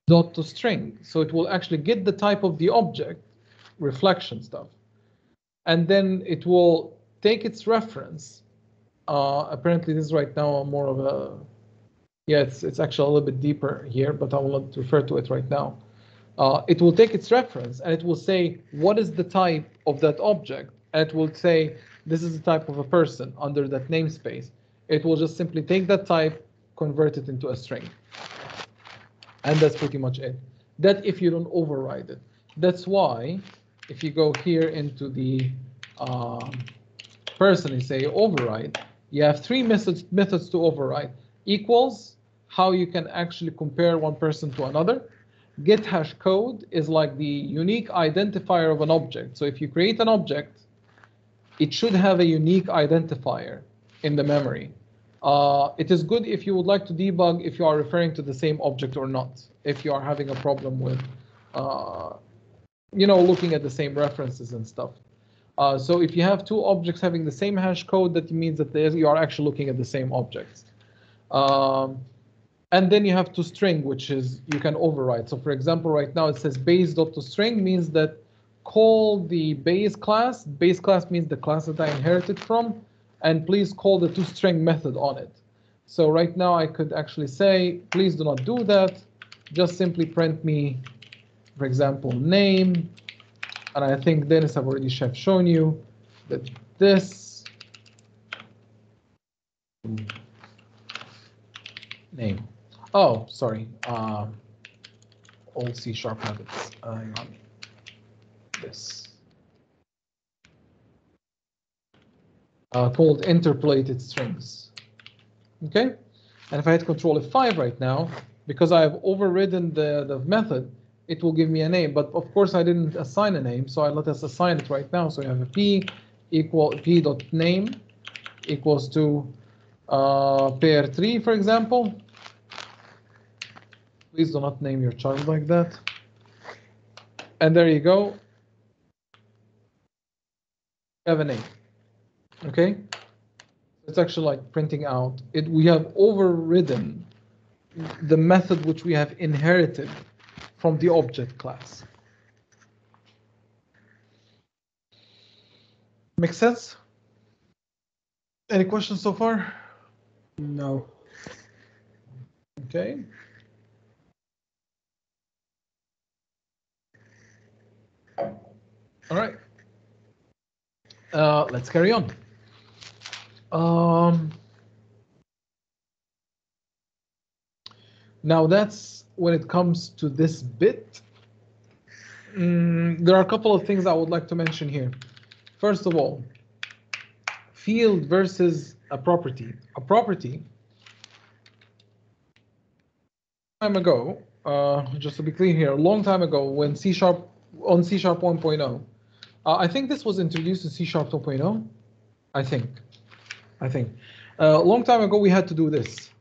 dot toString. So it will actually get the type of the object, reflection stuff, and then it will take its reference. Apparently this is right now more of a, yeah, it's actually a little bit deeper here, but I will not refer to it right now. It will take its reference and it will say, what is the type of that object? And it will say, this is the type of a person under that namespace. It will just simply take that type, convert it into a string. And that's pretty much it. That if you don't override it. That's why if you go here into the person and say override, you have three methods to override. Equals, how you can actually compare one person to another. Get hash code is like the unique identifier of an object. So if you create an object, it should have a unique identifier in the memory. It is good if you would like to debug if you are referring to the same object or not, if you are having a problem with, looking at the same references and stuff. So if you have two objects having the same hash code, that means that you are actually looking at the same objects. And then you have toString, which is you can override. So for example, right now it says base.toString means that call the base class. Base class means the class that I inherited from, and please call the toString method on it. So right now I could actually say, please do not do that. Just simply print me, for example, name. And I think Dennis, I've already shown you that this name. Oh, sorry. Old C# habits. Hang on. This. Called Interpolated Strings. Okay? And if I hit Control F5 right now, because I've overridden the method, it will give me a name. But of course, I didn't assign a name, so let us assign it right now. So you have a p equal p.name equals to pair 3, for example. Please do not name your child like that. And there you go. You have a name. Okay? It's actually like printing out. We have overridden the method which we have inherited from the object class. Make sense? Any questions so far? No. Okay. All right. Let's carry on. Now that's when it comes to this bit. There are a couple of things I would like to mention here. First of all, field versus a property. A property, time ago, just to be clear here, a long time ago when C# on C# 1.0, I think this was introduced to C# 2.0. I think. A long time ago we had to do this.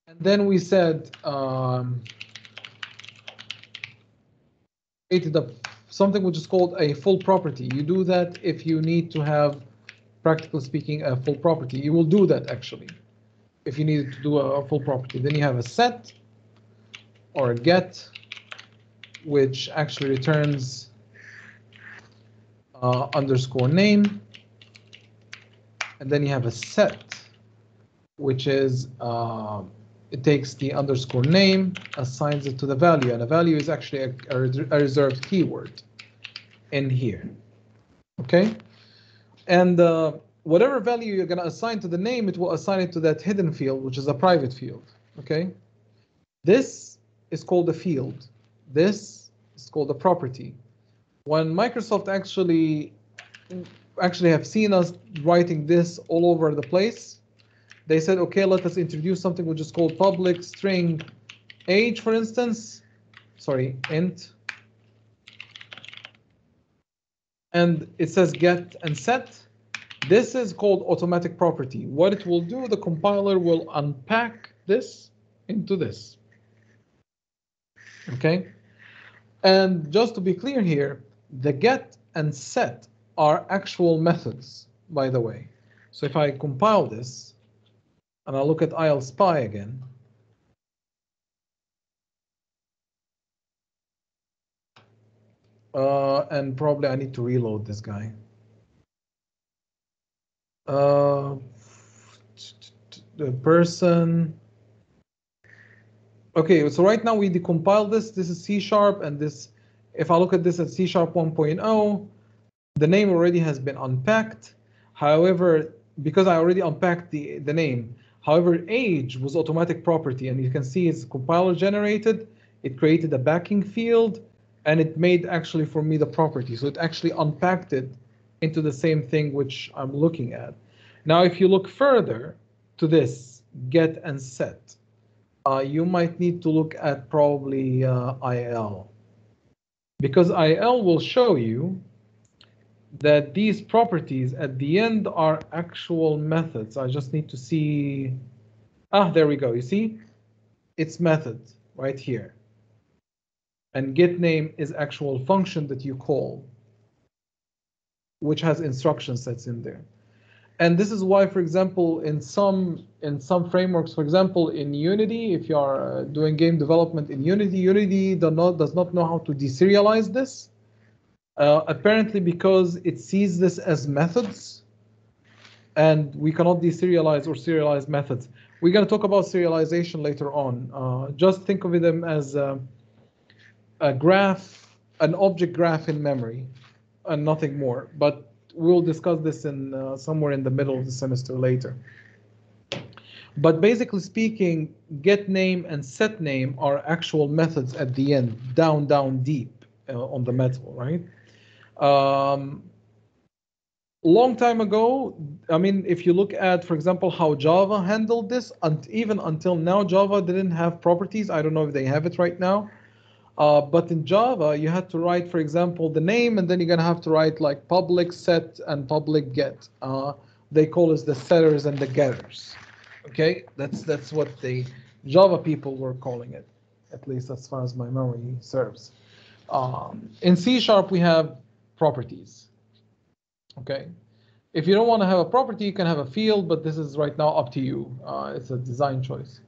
And then we said created something which is called a full property. You do that if you need to have, practically speaking, a full property. You will do that actually if you need to do a full property. Then you have a set or a get, which actually returns underscore name. And then you have a set, which is it takes the underscore name, assigns it to the value, and a value is actually a reserved keyword in here. Okay? And whatever value you're going to assign to the name, it will assign it to that hidden field, which is a private field. Okay? This is called a field. This is called a property. When Microsoft actually have seen us writing this all over the place, they said, okay, let us introduce something which is called public string age, for instance. Sorry, int. And it says get and set. This is called automatic property. What it will do, the compiler will unpack this into this. Okay? And just to be clear here, the get and set are actual methods, by the way. So if I compile this, and I'll look at ILSpy again. And probably I need to reload this guy. The person. Okay, so right now we decompile this. This is C#, and this, if I look at this at C# 1.0, the name already has been unpacked. However, because I already unpacked the name, however, age was automatic property, and you can see it's compiler generated. It created a backing field, and it made actually for me the property. So it actually unpacked it into the same thing which I'm looking at. Now, if you look further to this get and set, you might need to look at probably IL, because IL will show you that these properties at the end are actual methods. I just need to see. There we go. You see, it's method right here. And get name is actual function that you call, which has instruction sets in there. And this is why, for example, in some frameworks, for example, in Unity, if you are doing game development in Unity, Unity does not know how to deserialize this. Apparently because it sees this as methods, and we cannot deserialize or serialize methods. We're going to talk about serialization later on. Just think of them as a graph, an object graph in memory, and nothing more. But we'll discuss this in somewhere in the middle of the semester later. But basically speaking, get name and set name are actual methods at the end, down deep on the metal, right? long time ago, I mean, if you look at, for example, how Java handled this, and even until now, Java didn't have properties. I don't know if they have it right now. But in Java, you had to write, for example, the name, and then you're going to have to write like public set and public get. They call us the setters and the getters. Okay, that's what the Java people were calling it, at least as far as my memory serves. In C# we have properties. Okay, if you don't want to have a property, you can have a field, but this is right now up to you. It's a design choice.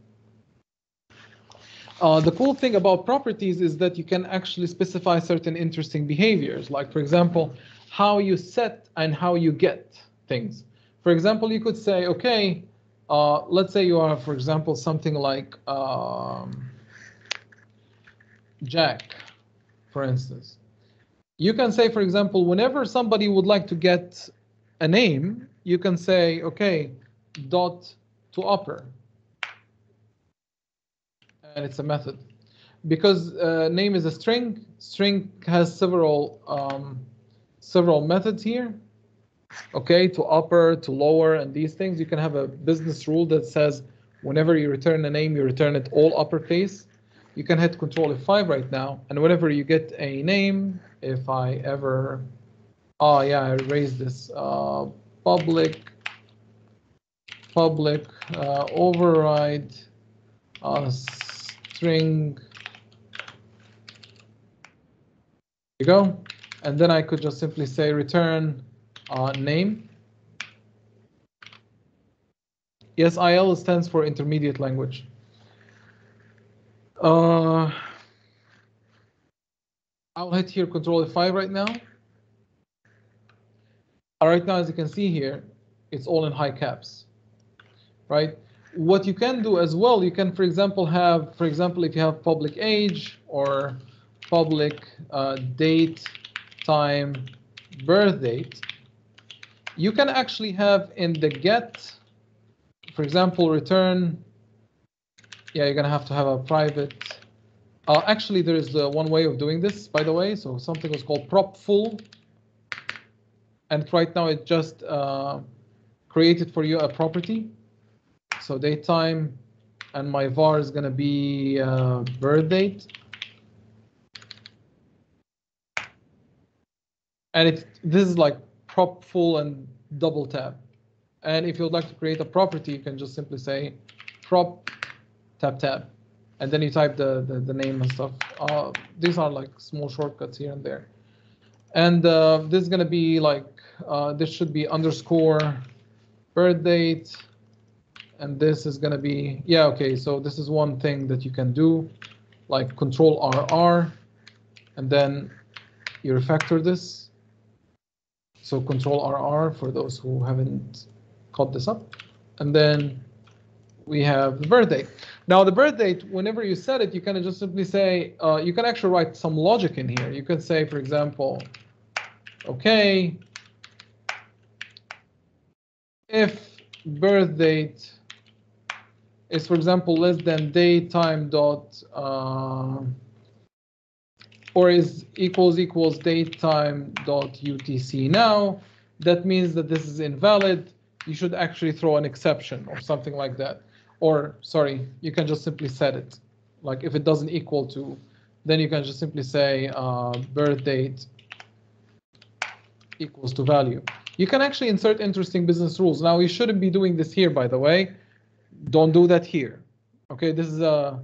The cool thing about properties is that you can actually specify certain interesting behaviors, like, for example, how you set and how you get things. For example, you could say, okay, let's say you are, for example, something like Jack, for instance. You can say, for example, whenever somebody would like to get a name, you can say, okay, dot to upper. And it's a method. Because name is a string, string has several methods here. Okay, to upper, to lower, and these things. You can have a business rule that says whenever you return a name, you return it all uppercase. You can hit Control F5 right now, and whenever you get a name, if I ever, oh yeah, I erased this, public override string. There you go, and then I could just simply say return name. Yes, IL stands for intermediate language. I'll hit here Control F5 right now. Right now, as you can see here, it's all in high caps, right? What you can do as well, you can, for example, have, if you have public age or public date, time, birth date, you can actually have in the get, for example, return. Yeah, you're gonna have to have a private. Actually, there is one way of doing this, by the way. So something is called prop full, and right now it just created for you a property. So date time, and my var is gonna be birth date, and this is like prop full and double tab. And if you would like to create a property, you can just simply say prop tab, and then you type the name and stuff. These are like small shortcuts here and there. And this is going to be like, this should be underscore birth date. And this is going to be, yeah, okay. So this is one thing that you can do, like Control RR, and then you refactor this. So Control RR for those who haven't caught this up. And then we have the birth date. Now the birth date, whenever you set it, you can just simply say, you can actually write some logic in here. You can say, for example, okay, if birth date is, for example, less than date time dot, or is equals date time dot UTC now, that means that this is invalid. You should actually throw an exception or something like that. Or, sorry, you can just simply set it. Like if it doesn't equal to, then you can just simply say birth date equals to value. You can actually insert interesting business rules. Now, you shouldn't be doing this here, by the way. Don't do that here. Okay, this is a,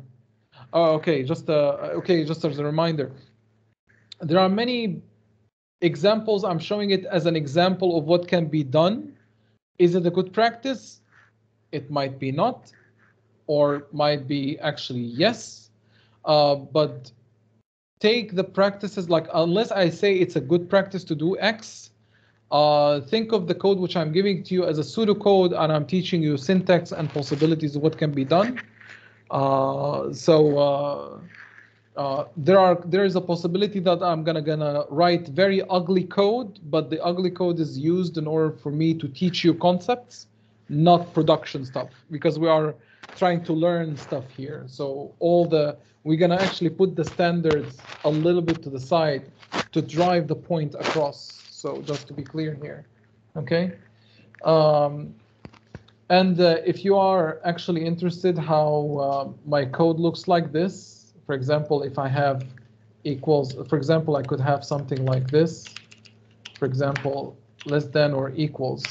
okay, just as a reminder. There are many examples. I'm showing it as an example of what can be done. Is it a good practice? It might be not, or might be actually yes. But take the practices, like unless I say it's a good practice to do X, think of the code which I'm giving to you as a pseudocode, and I'm teaching you syntax and possibilities of what can be done. There is a possibility that I'm gonna write very ugly code, but the ugly code is used in order for me to teach you concepts, not production stuff, because we are trying to learn stuff here. So we're gonna actually put the standards a little bit to the side to drive the point across. So just to be clear here. Okay. And if you are actually interested how my code looks like this, for example, if I have equals, for example, I could have something like this, for example, less than or equals.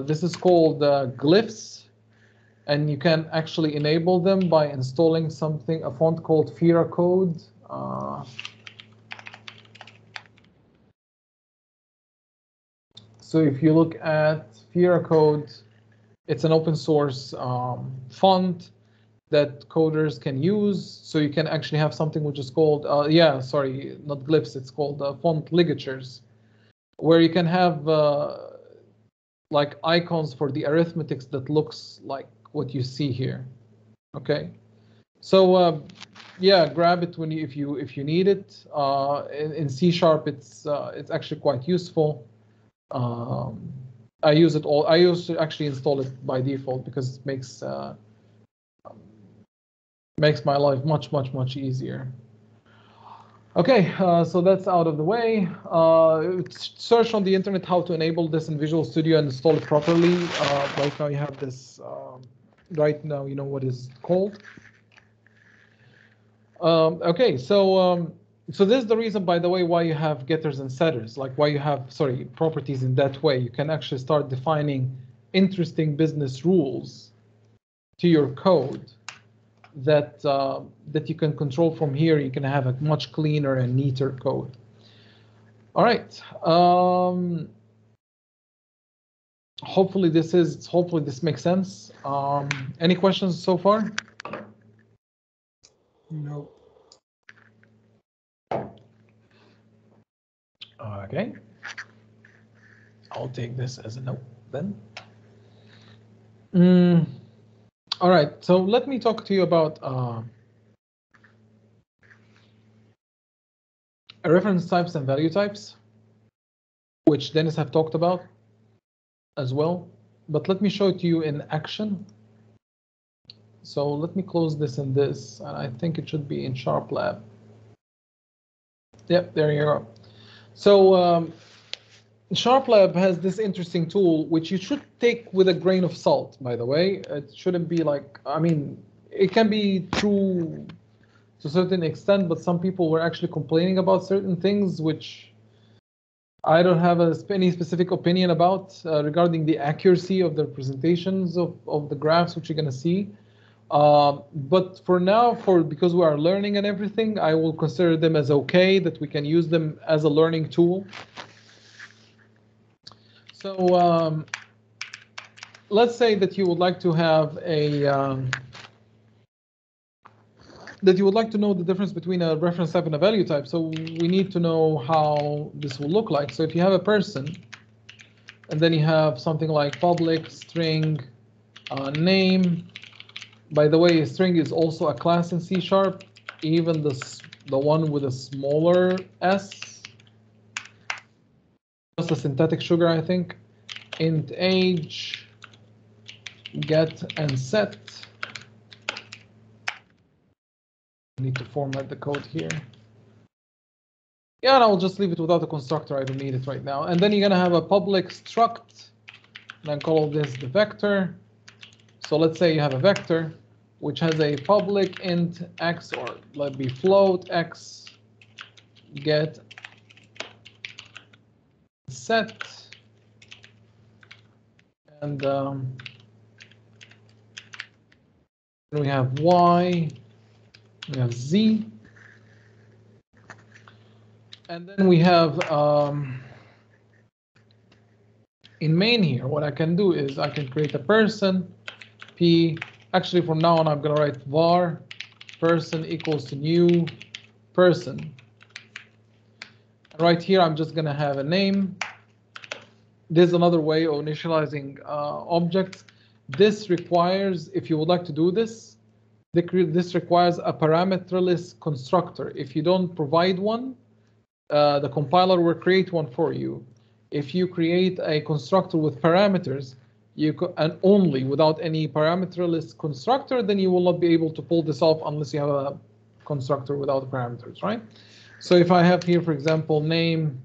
This is called Glyphs, and you can actually enable them by installing something, a font called Fira Code. So if you look at Fira Code, it's an open source font that coders can use. So you can actually have something which is called, sorry, not Glyphs, it's called font ligatures, where you can have like icons for the arithmetics that looks like what you see here. Okay, so yeah, grab it when if you need it. In C#, it's actually quite useful. I use it all. I used to actually install it by default because it makes my life much easier. Okay, so that's out of the way. Search on the internet how to enable this in Visual Studio and install it properly. Right now you have this. Right now you know what it's called. Okay, so this is the reason, by the way, why you have getters and setters, like why you have, properties in that way. You can actually start defining interesting business rules to your code that that you can control from here. You can have a much cleaner and neater code. All right. Hopefully this makes sense. Any questions so far? No. Okay. I'll take this as a no then. All right, so let me talk to you about reference types and value types, which Dennis have talked about as well. But let me show it to you in action. So let me close this and this, and I think it should be in SharpLab. Yep, there you go. So SharpLab has this interesting tool, which you should take with a grain of salt, by the way. It shouldn't be like, I mean, it can be true to a certain extent, but some people were actually complaining about certain things, which I don't have any specific opinion about regarding the accuracy of the presentations of the graphs, which you're going to see. But for now, because we are learning and everything, I will consider them as okay, that we can use them as a learning tool. So let's say that you would like to have a that you would like to know the difference between a reference type and a value type. So we need to know how this will look like. So if you have a person, and then you have something like public string name. By the way, a string is also a class in C#, even the one with a smaller s. Just a synthetic sugar, I think. Int age, get and set. I need to format the code here. Yeah, and I'll just leave it without a constructor. I don't need it right now. And then you're going to have a public struct, and I call this the vector. So let's say you have a vector which has a public int x, or let me float x, get set, and we have y, we have z, and then we have in main here, what I can do is I can create a person, p. Actually, from now on, I'm going to write var person equals to new person. Right here, I'm just going to have a name. There's another way of initializing objects. This requires, if you would like to do this, this requires a parameterless constructor. If you don't provide one, the compiler will create one for you. If you create a constructor with parameters, and only without any parameterless constructor, then you will not be able to pull this off unless you have a constructor without parameters, right? So if I have here, for example, name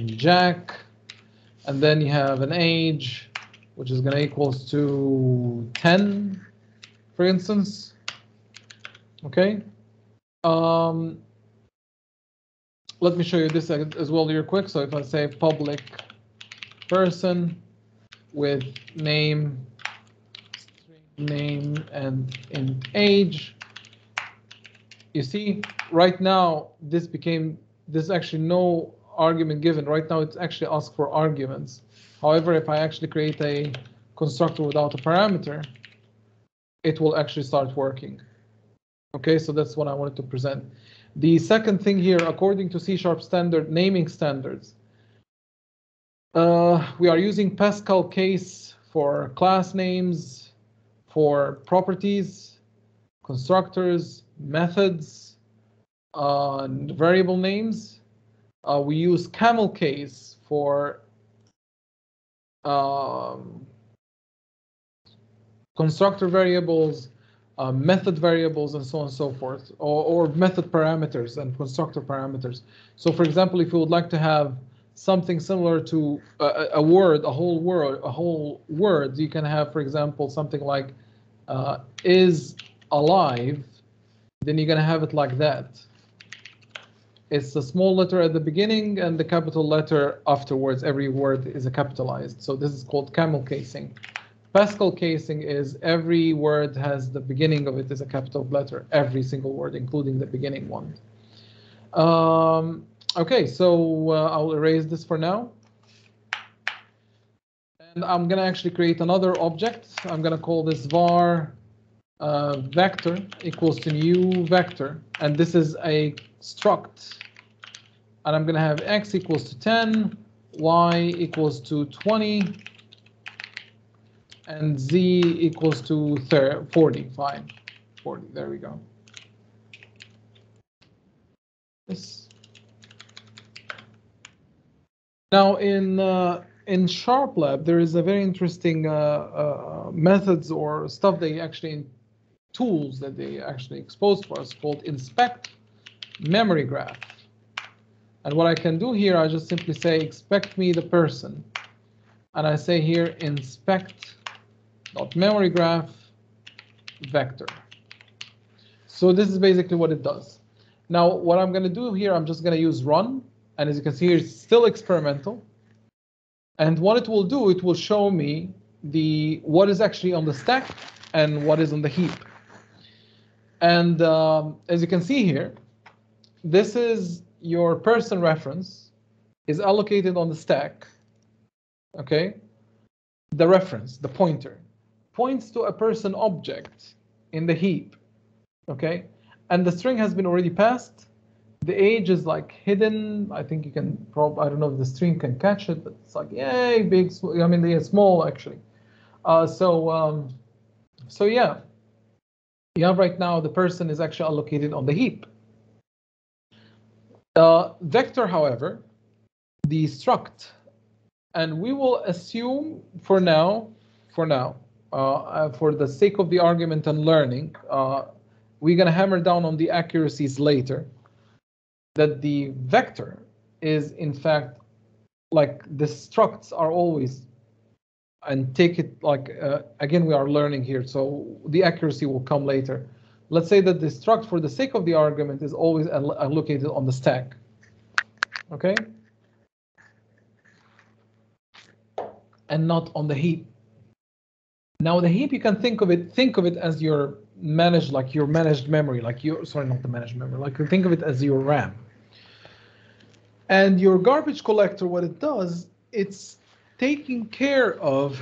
Jack, and then you have an age, which is going to equals to 10, for instance. Okay. Let me show you this as well here quick. So if I say public person with name, string name, and int age, you see right now this actually no argument given. Right now it's actually asked for arguments. However, if I actually create a constructor without a parameter, it will actually start working. Okay, so that's what I wanted to present. The second thing here, according to C# standard naming standards, we are using Pascal case for class names, for properties, constructors, methods, variable names. We use Camel case for constructor variables, method variables, and so on and so forth, or method parameters and constructor parameters. So for example, if you would like to have something similar to a whole word, you can have, for example, something like is alive, then you're going to have it like that. It's a small letter at the beginning and the capital letter afterwards. Every word is capitalized. So this is called camel casing. Pascal casing is every word has the beginning of it is a capital letter, every single word, including the beginning one. Okay, so I'll erase this for now. And I'm going to actually create another object. I'm going to call this var vector equals to new vector. And this is a struct. And I'm going to have x equals to 10, y equals to 20, and z equals to 40. Fine, 40. There we go. This. Now in Sharplab, there is a very interesting methods or stuff they actually tools that they actually exposed for us called inspect memory graph. And what I can do here, I just simply say expect me the person, and I say here inspect dot memory graph vector. So this is basically what it does. Now what I'm going to do here, I'm just going to use run, and as you can see here, it's still experimental. And what it will do, it will show me what is actually on the stack and what is on the heap. And as you can see here, this is your person reference is allocated on the stack. Okay, the reference, the pointer, points to a person object in the heap. Okay, and the string has been already passed. The age is like hidden. I think you can probably, I don't know if the string can catch it, but it's like, yay, big, I mean, they're small actually. So yeah, you have right now the person is actually allocated on the heap. Vector, however, the struct, and we will assume for now, for the sake of the argument and learning, we're going to hammer down on the accuracies later, that the vector is in fact like the structs are always, and take it like, again, we are learning here, so the accuracy will come later. Let's say that the struct, for the sake of the argument, is always allocated on the stack. Okay? And not on the heap. Now the heap, you can think of it as your managed, like your managed memory, like your, sorry, not the managed memory, like you think of it as your RAM. And your garbage collector, what it does, it's taking care of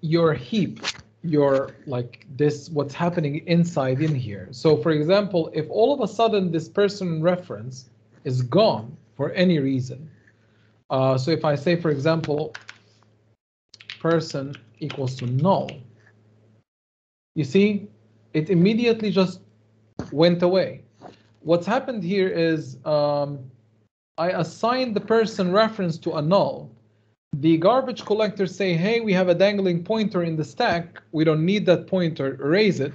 your heap, your, like this, what's happening inside in here. So for example, if all of a sudden this person reference is gone for any reason, so if I say, for example, person equals to null, you see, it immediately just went away. What's happened here is I assigned the person reference to a null. The garbage collector say, hey, we have a dangling pointer in the stack. We don't need that pointer, erase it.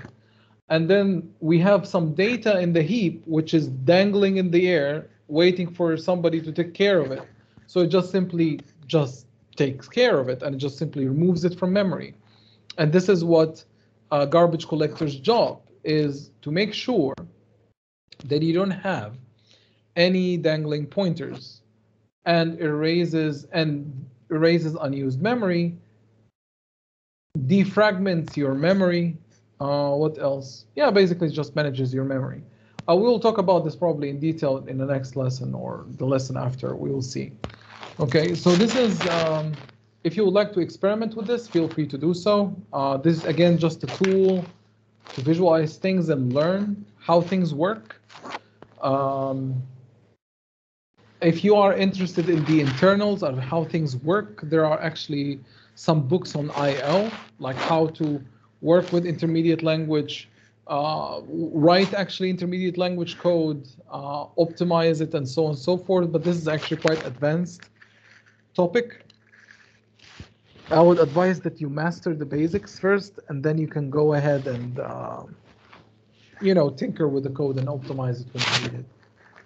And then we have some data in the heap, which is dangling in the air. waiting for somebody to take care of it. So it just simply just takes care of it, and it just simply removes it from memory. And this is what a garbage collector's job is, to make sure that you don't have any dangling pointers, and erases unused memory, defragments your memory. What else? Yeah, basically just manages your memory. We will talk about this probably in detail in the next lesson or the lesson after. We will see. Okay, so this is, if you would like to experiment with this, feel free to do so. This is, again, just a tool to visualize things and learn how things work. If you are interested in the internals of how things work, there are actually some books on IL, like how to work with intermediate language, write actually intermediate language code, optimize it, and so on and so forth. But this is actually quite advanced topic. I would advise that you master the basics first, and then you can go ahead and tinker with the code and optimize it when you need it.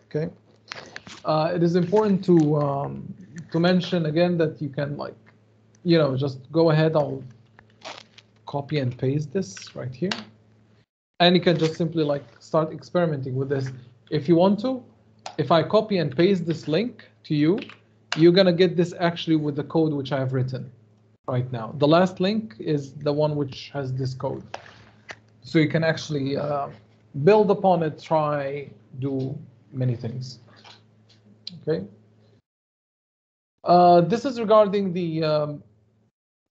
Okay. It is important to mention again that you can just go ahead. I'll copy and paste this right here, and you can just simply start experimenting with this if you want to. If I copy and paste this link to you, you're gonna get this actually with the code which I have written right now. The last link is the one which has this code, so you can actually build upon it, try, do many things. Okay. This is regarding the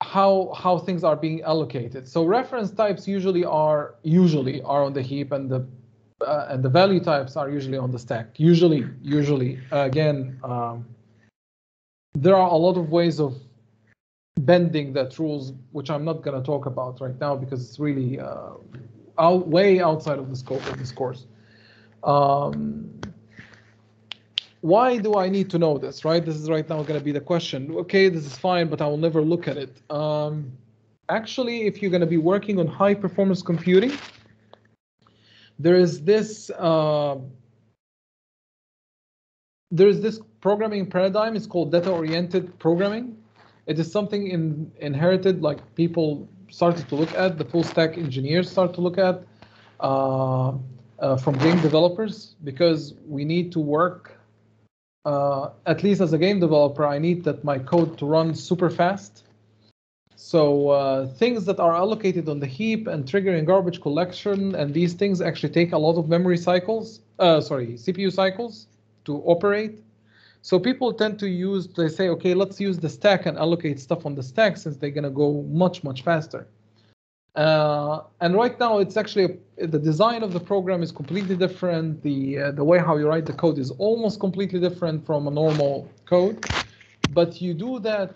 how things are being allocated. So reference types usually are on the heap, and the value types are usually on the stack. Usually again, there are a lot of ways of bending that rules, which I'm not going to talk about right now because it's really way outside of the scope of this course. Why do I need to know this, right? This is right now going to be the question. Okay, this is fine, but I will never look at it. Actually, if you're going to be working on high performance computing, there is this programming paradigm. It's called data-oriented programming. It is something inherited, like people started to look at, the full stack engineers start to look at from game developers, because we need to work. At least as a game developer, I need that my code to run super fast. So things that are allocated on the heap and triggering garbage collection, and these things actually take a lot of memory cycles, CPU cycles to operate. So people tend to they say, okay, let's use the stack and allocate stuff on the stack since they're going to go much, much faster. And right now, it's actually the design of the program is completely different. The way how you write the code is almost completely different from a normal code. But you do that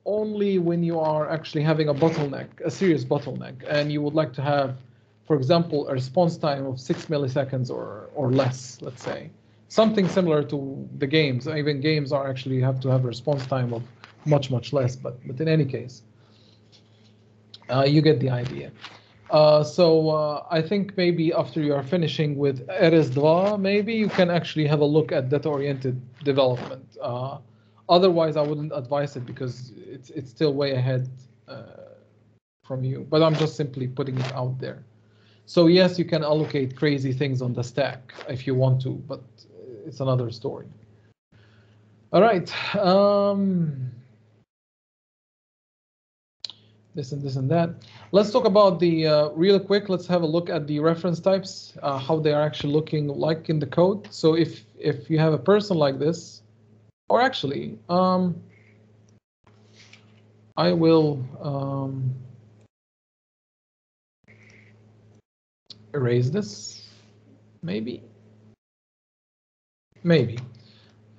only when you are actually having a bottleneck, a serious bottleneck, and you would like to have, for example, a response time of 6 milliseconds or less, let's say. Something similar to the games. Even games are actually have to have a response time of much, much less, but in any case. You get the idea. So I think maybe after you are finishing with RS2, maybe you can actually have a look at data-oriented development. Otherwise, I wouldn't advise it because it's still way ahead from you. But I'm just simply putting it out there. So yes, you can allocate crazy things on the stack if you want to, but it's another story. All right. This and that. Let's talk about the real quick. Let's have a look at the reference types, how they are actually looking like in the code. So if you have a person like this, or actually, I will erase this. Maybe.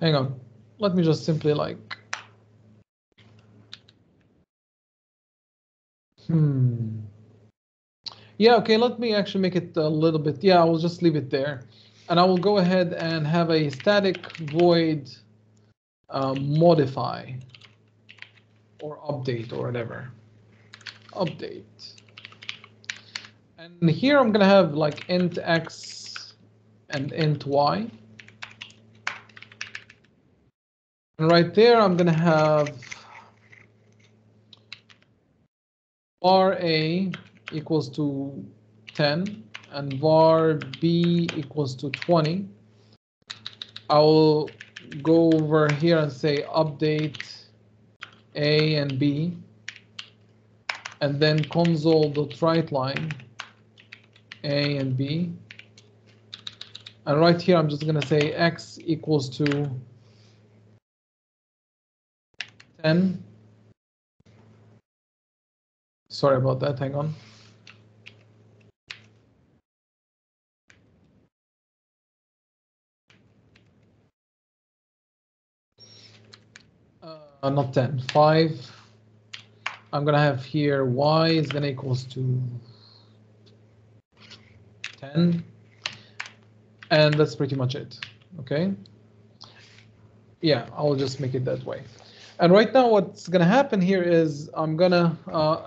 Hang on. Let me just simply Yeah, okay, let me actually make it a little bit. Yeah, I will just leave it there. And I will go ahead and have a static void modify or update or whatever. Update. And here I'm going to have int x and int y. And right there, I'm going to have var A equals to 10 and var B equals to 20. I will go over here and say update A and B, and then console.writeLine A and B. And right here, I'm just going to say X equals to 10. Sorry about that, hang on. Not 10, 5. I'm going to have here Y is going to equals to 10. And that's pretty much it, okay? Yeah, I'll just make it that way. And right now what's going to happen here is I'm going to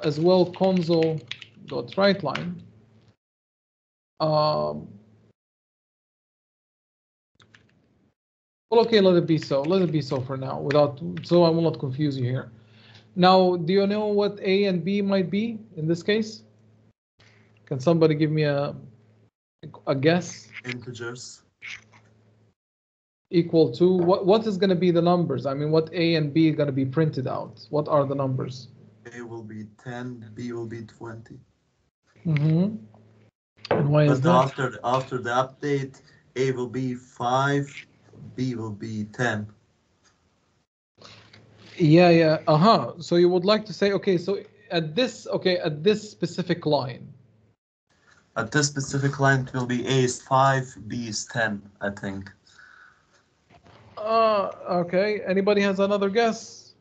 as well console.writeLine. Well, okay, let it be so. Let it be so for now, so I will not confuse you here. Now, do you know what A and B might be in this case? Can somebody give me a guess? Integers. Equal to what is going to be the numbers? I mean, what A and B are going to be printed out? What are the numbers? A will be 10, B will be 20. Mm-hmm. And why is that? After the update, A will be 5, B will be 10. Yeah. So you would like to say, okay, so at this specific line. At this specific line, it will be A is 5, B is 10, I think. Okay. Anybody has another guess?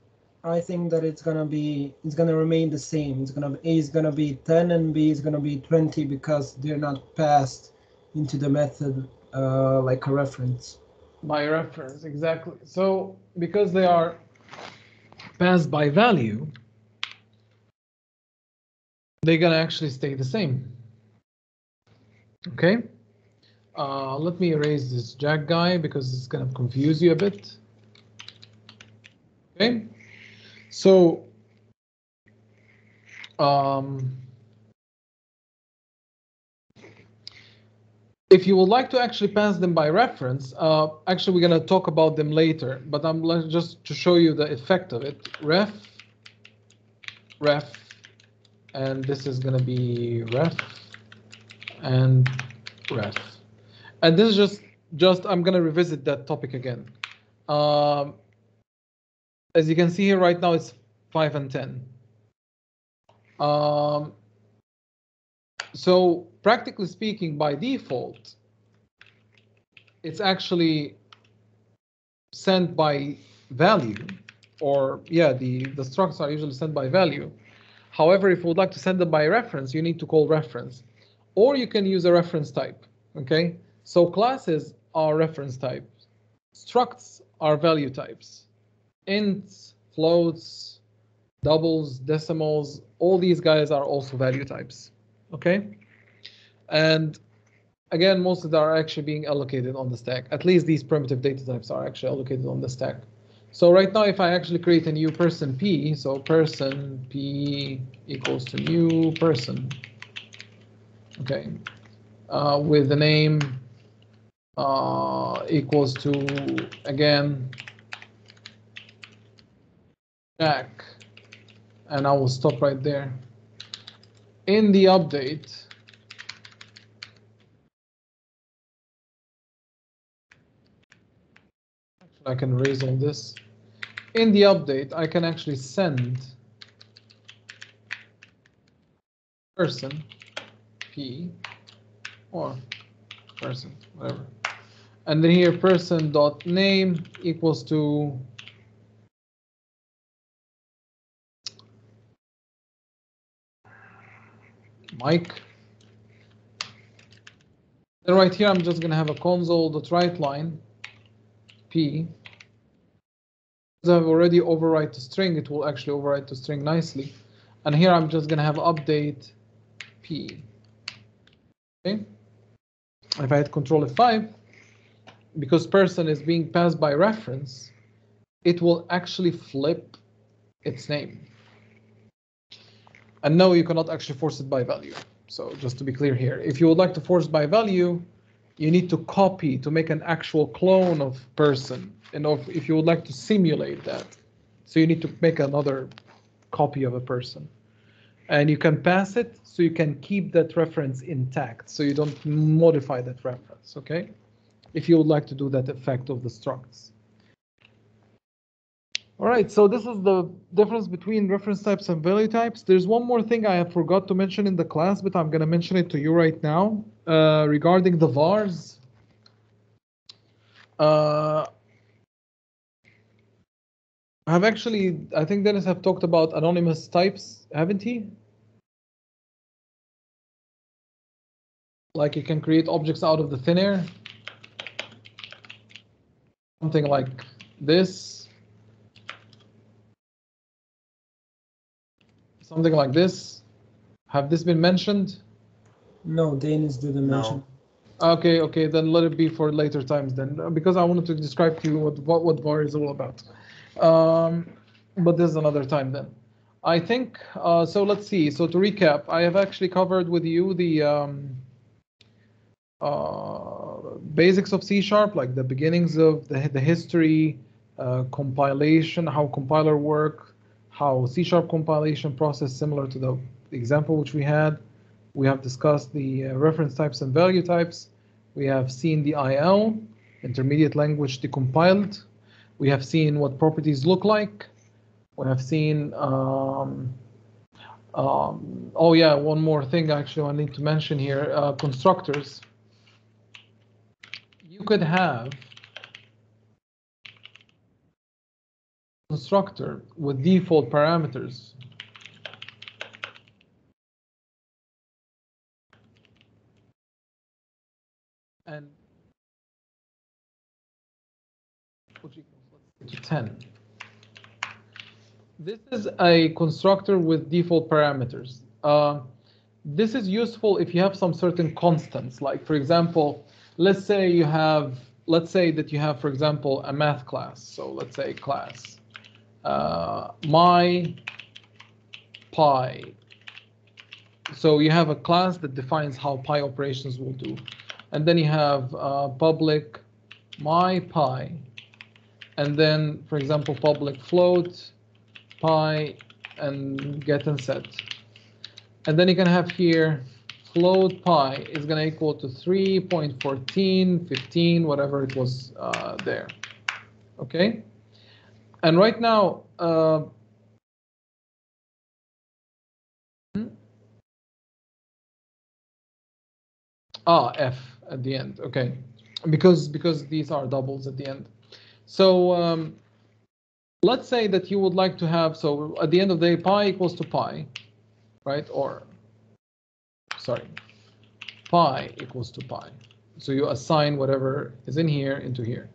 I think that it's gonna remain the same. A is gonna be 10 and B is gonna be 20 because they're not passed into the method like a reference. By reference, exactly. So because they are passed by value, they're gonna actually stay the same. Okay. Let me erase this Jack guy because it's gonna confuse you a bit. Okay. So if you would like to actually pass them by reference, actually we're going to talk about them later, but I'm just to show you the effect of it. Ref, and this is going to be ref and ref. And this is just I'm going to revisit that topic again. As you can see here right now, it's 5 and 10. So practically speaking, by default, it's actually sent by value, or yeah, the structs are usually sent by value. However, if you would like to send them by reference, you need to call reference, or you can use a reference type. Okay, so classes are reference types, structs are value types, ints, floats, doubles, decimals, all these guys are also value types. Okay, and again, most of them are actually being allocated on the stack. At least these primitive data types are actually allocated on the stack. So right now, if I actually create a new person P, so person P equals to new person, okay, with the name equals to, again, Jack, and I will stop right there. In the update, I can erase all this. In the update, I can actually send person P or person, whatever. And then here person.name equals to Mike. Then right here, I'm just going to have a console.writeLine P. Because I've already overwrite to string, it will actually overwrite to string nicely. And here I'm just going to have update P. Okay. If I hit Control F5, because person is being passed by reference, it will actually flip its name. And no, you cannot actually force it by value. So just to be clear here, if you would like to force by value, you need to copy to make an actual clone of person. And if you would like to simulate that, so you need to make another copy of a person. And you can pass it, so you can keep that reference intact, so you don't modify that reference, okay? If you would like to do that effect of the structs. All right, so this is the difference between reference types and value types. There's one more thing I forgot to mention in the class, but I'm going to mention it to you right now regarding the vars. I think Dennis have talked about anonymous types, haven't he? Like you can create objects out of the thin air. Something like this. Something like this. Have this been mentioned? No, Dennis didn't mention. Okay, then let it be for later times then, because I wanted to describe to you what var is all about. But there's another time then. I think, so let's see. So to recap, I have actually covered with you the basics of C#, like the beginnings of the history, compilation, how compiler work, how C# compilation process similar to the example which we had. We have discussed the reference types and value types. We have seen the IL, intermediate language decompiled. We have seen what properties look like. We have seen, oh yeah, one more thing actually I need to mention here, constructors. You could have constructor with default parameters. And which equals to 10. This is a constructor with default parameters. This is useful if you have some certain constants, like for example, let's say that you have, for example, a math class. So let's say class my pi. So you have a class that defines how pi operations will do. And then you have public my pi. And then, for example, public float pi and get and set. And then you can have here float pi is going to equal to 3.14, 15, whatever it was there. Okay. And right now, F at the end. Okay, because these are doubles at the end. So let's say that you would like to have, so at the end of the day, pi equals to pi, right? Or sorry, pi equals to pi. So you assign whatever is in here into here.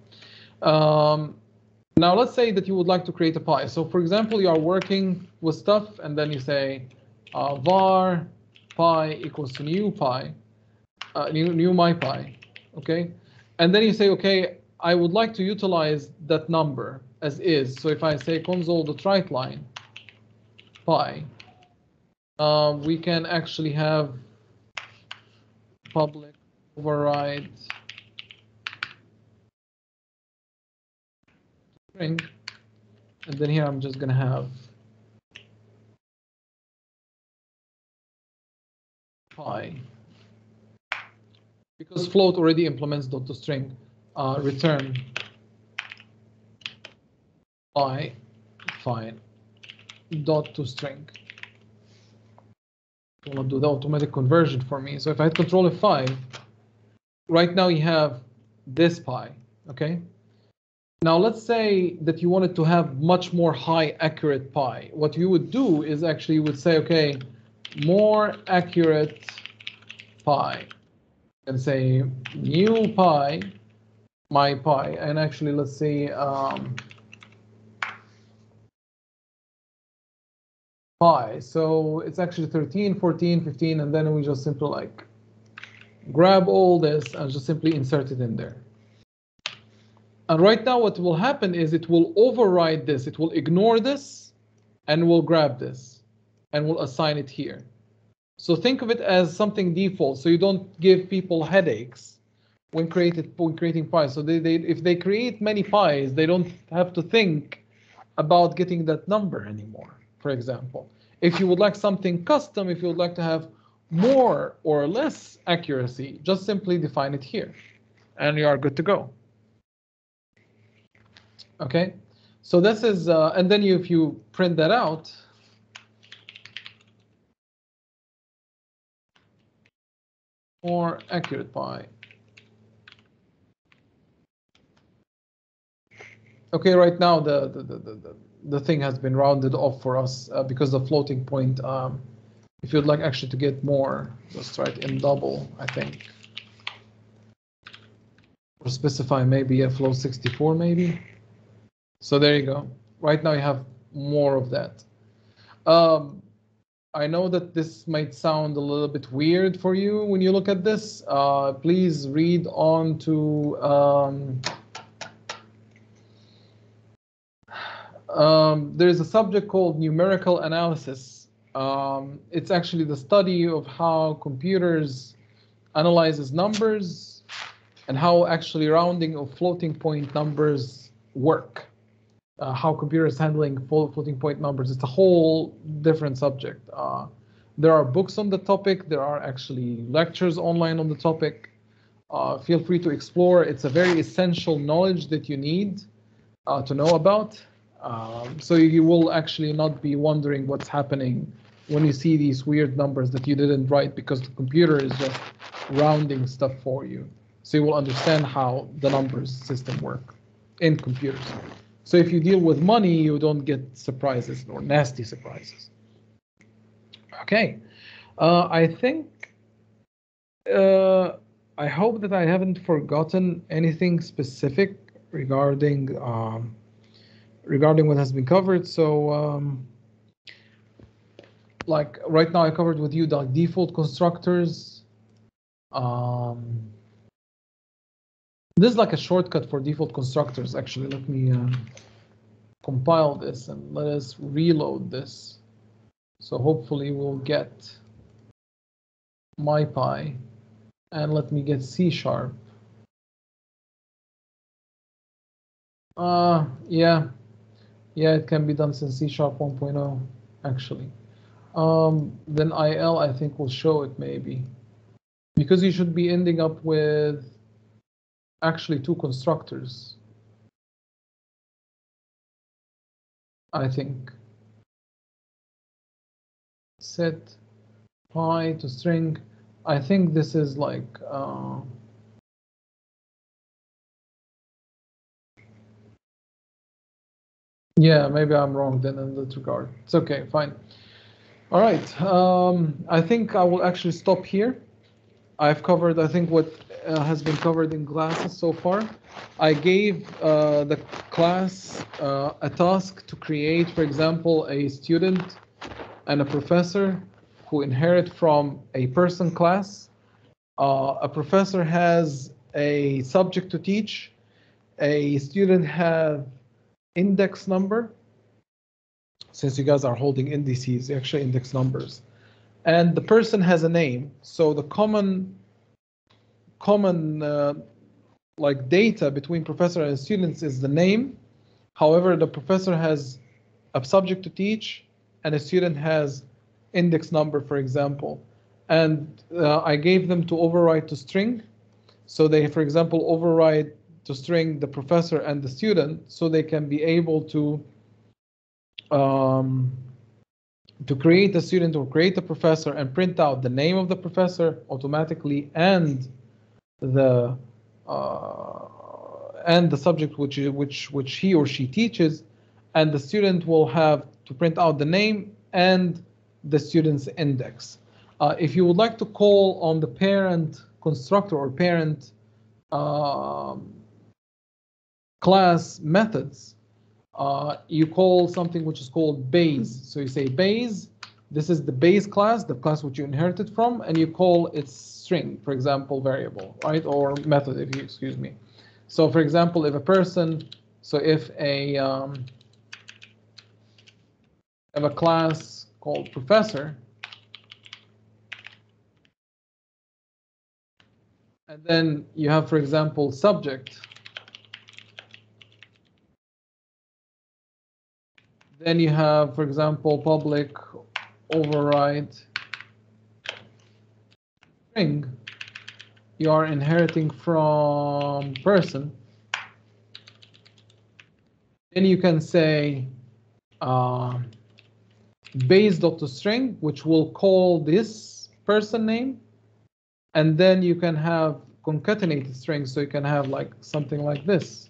Now let's say that you would like to create a pi. So for example, you are working with stuff and then you say var pi equals to new pi, new my pi, okay? And then you say, okay, I would like to utilize that number as is. So if I say console.writeLine pi, we can actually have public override string, and then here I'm just going to have pi, because float already implements dot to string, return pi, fine, dot to string. It will do the automatic conversion for me. So if I hit Control F5, right now you have this pi, okay? Now let's say that you wanted to have much more high accurate pi. What you would do is actually you would say, okay, more accurate pi, and say new pi, my pi, and actually let's see pi. So it's actually 13, 14, 15, and then we just simply like grab all this and just simply insert it in there. And right now what will happen is it will override this. It will ignore this and will grab this and will assign it here. So think of it as something default, so you don't give people headaches when creating pies. So if they create many pies, they don't have to think about getting that number anymore, for example. If you would like something custom, if you would like to have more or less accuracy, just simply define it here, and you are good to go. Okay, so this is, and then if you print that out, more accurate pi. Okay, right now the thing has been rounded off for us because the floating point. If you'd like actually to get more, just write in double, I think. Or specify maybe a float 64 maybe. So there you go. Right now you have more of that. I know that this might sound a little bit weird for you when you look at this. Please read on to there's a subject called numerical analysis. It's actually the study of how computers analyzes numbers and how actually rounding of floating point numbers work. How computers handling floating point numbers. It's a whole different subject. There are books on the topic. There are actually lectures online on the topic. Feel free to explore. It's a very essential knowledge that you need to know about. So you will actually not be wondering what's happening when you see these weird numbers that you didn't write because the computer is just rounding stuff for you. So you will understand how the numbers system work in computers. So if you deal with money, you don't get surprises or nasty surprises. Okay, I think, I hope that I haven't forgotten anything specific regarding what has been covered. So like right now I covered with you the default constructors. This is like a shortcut for default constructors. Actually, let me compile this and let us reload this. So hopefully we'll get MyPy, and let me get C#. Yeah, it can be done since C# 1.0 actually. Then IL I think will show it maybe, because you should be ending up with actually two constructors, I think. Set pi to string. I think this is like yeah, maybe I'm wrong then in that regard. It's okay, fine. All right, I think I will actually stop here. I've covered, I think, what has been covered in classes so far. I gave the class a task to create, for example, a student and a professor who inherit from a person class. A professor has a subject to teach. A student has index number. Since you guys are holding indices, actually index numbers. And the person has a name. So the common like data between professor and students is the name. However, the professor has a subject to teach and a student has index number, for example. And I gave them to override to string. So they, for example, override to string the professor and the student, so they can be able to create a student or create a professor and print out the name of the professor automatically and the subject which he or she teaches, and the student will have to print out the name and the student's index. If you would like to call on the parent constructor or parent class methods, you call something which is called base. So you say base, this is the base class, the class which you inherited from, and you call its string, for example, variable, right? Or method, if you excuse me. So for example, if a person, so if a class called professor, and then you have, for example, subject, then you have, for example, public override string. You are inheriting from person. Then you can say base.toString, which will call this person name, and then you can have concatenated strings, so you can have like something like this,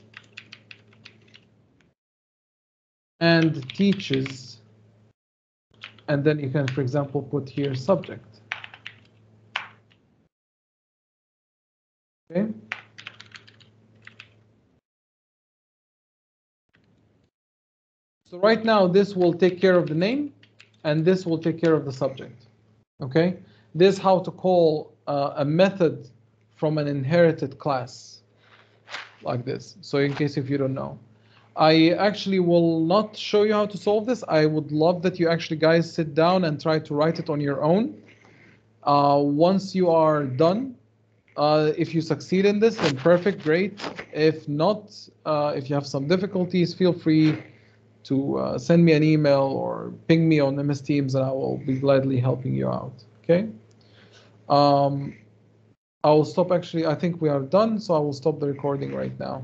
and teaches, and then you can, for example, put here subject. Okay. So right now, this will take care of the name, and this will take care of the subject. Okay. This is how to call a method from an inherited class, like this. So in case if you don't know, I actually will not show you how to solve this. I would love that you actually guys sit down and try to write it on your own. Once you are done, if you succeed in this, then perfect, great. If not, if you have some difficulties, feel free to send me an email or ping me on MS Teams, and I will be gladly helping you out. Okay. I will stop. Actually, I think we are done, so I will stop the recording right now.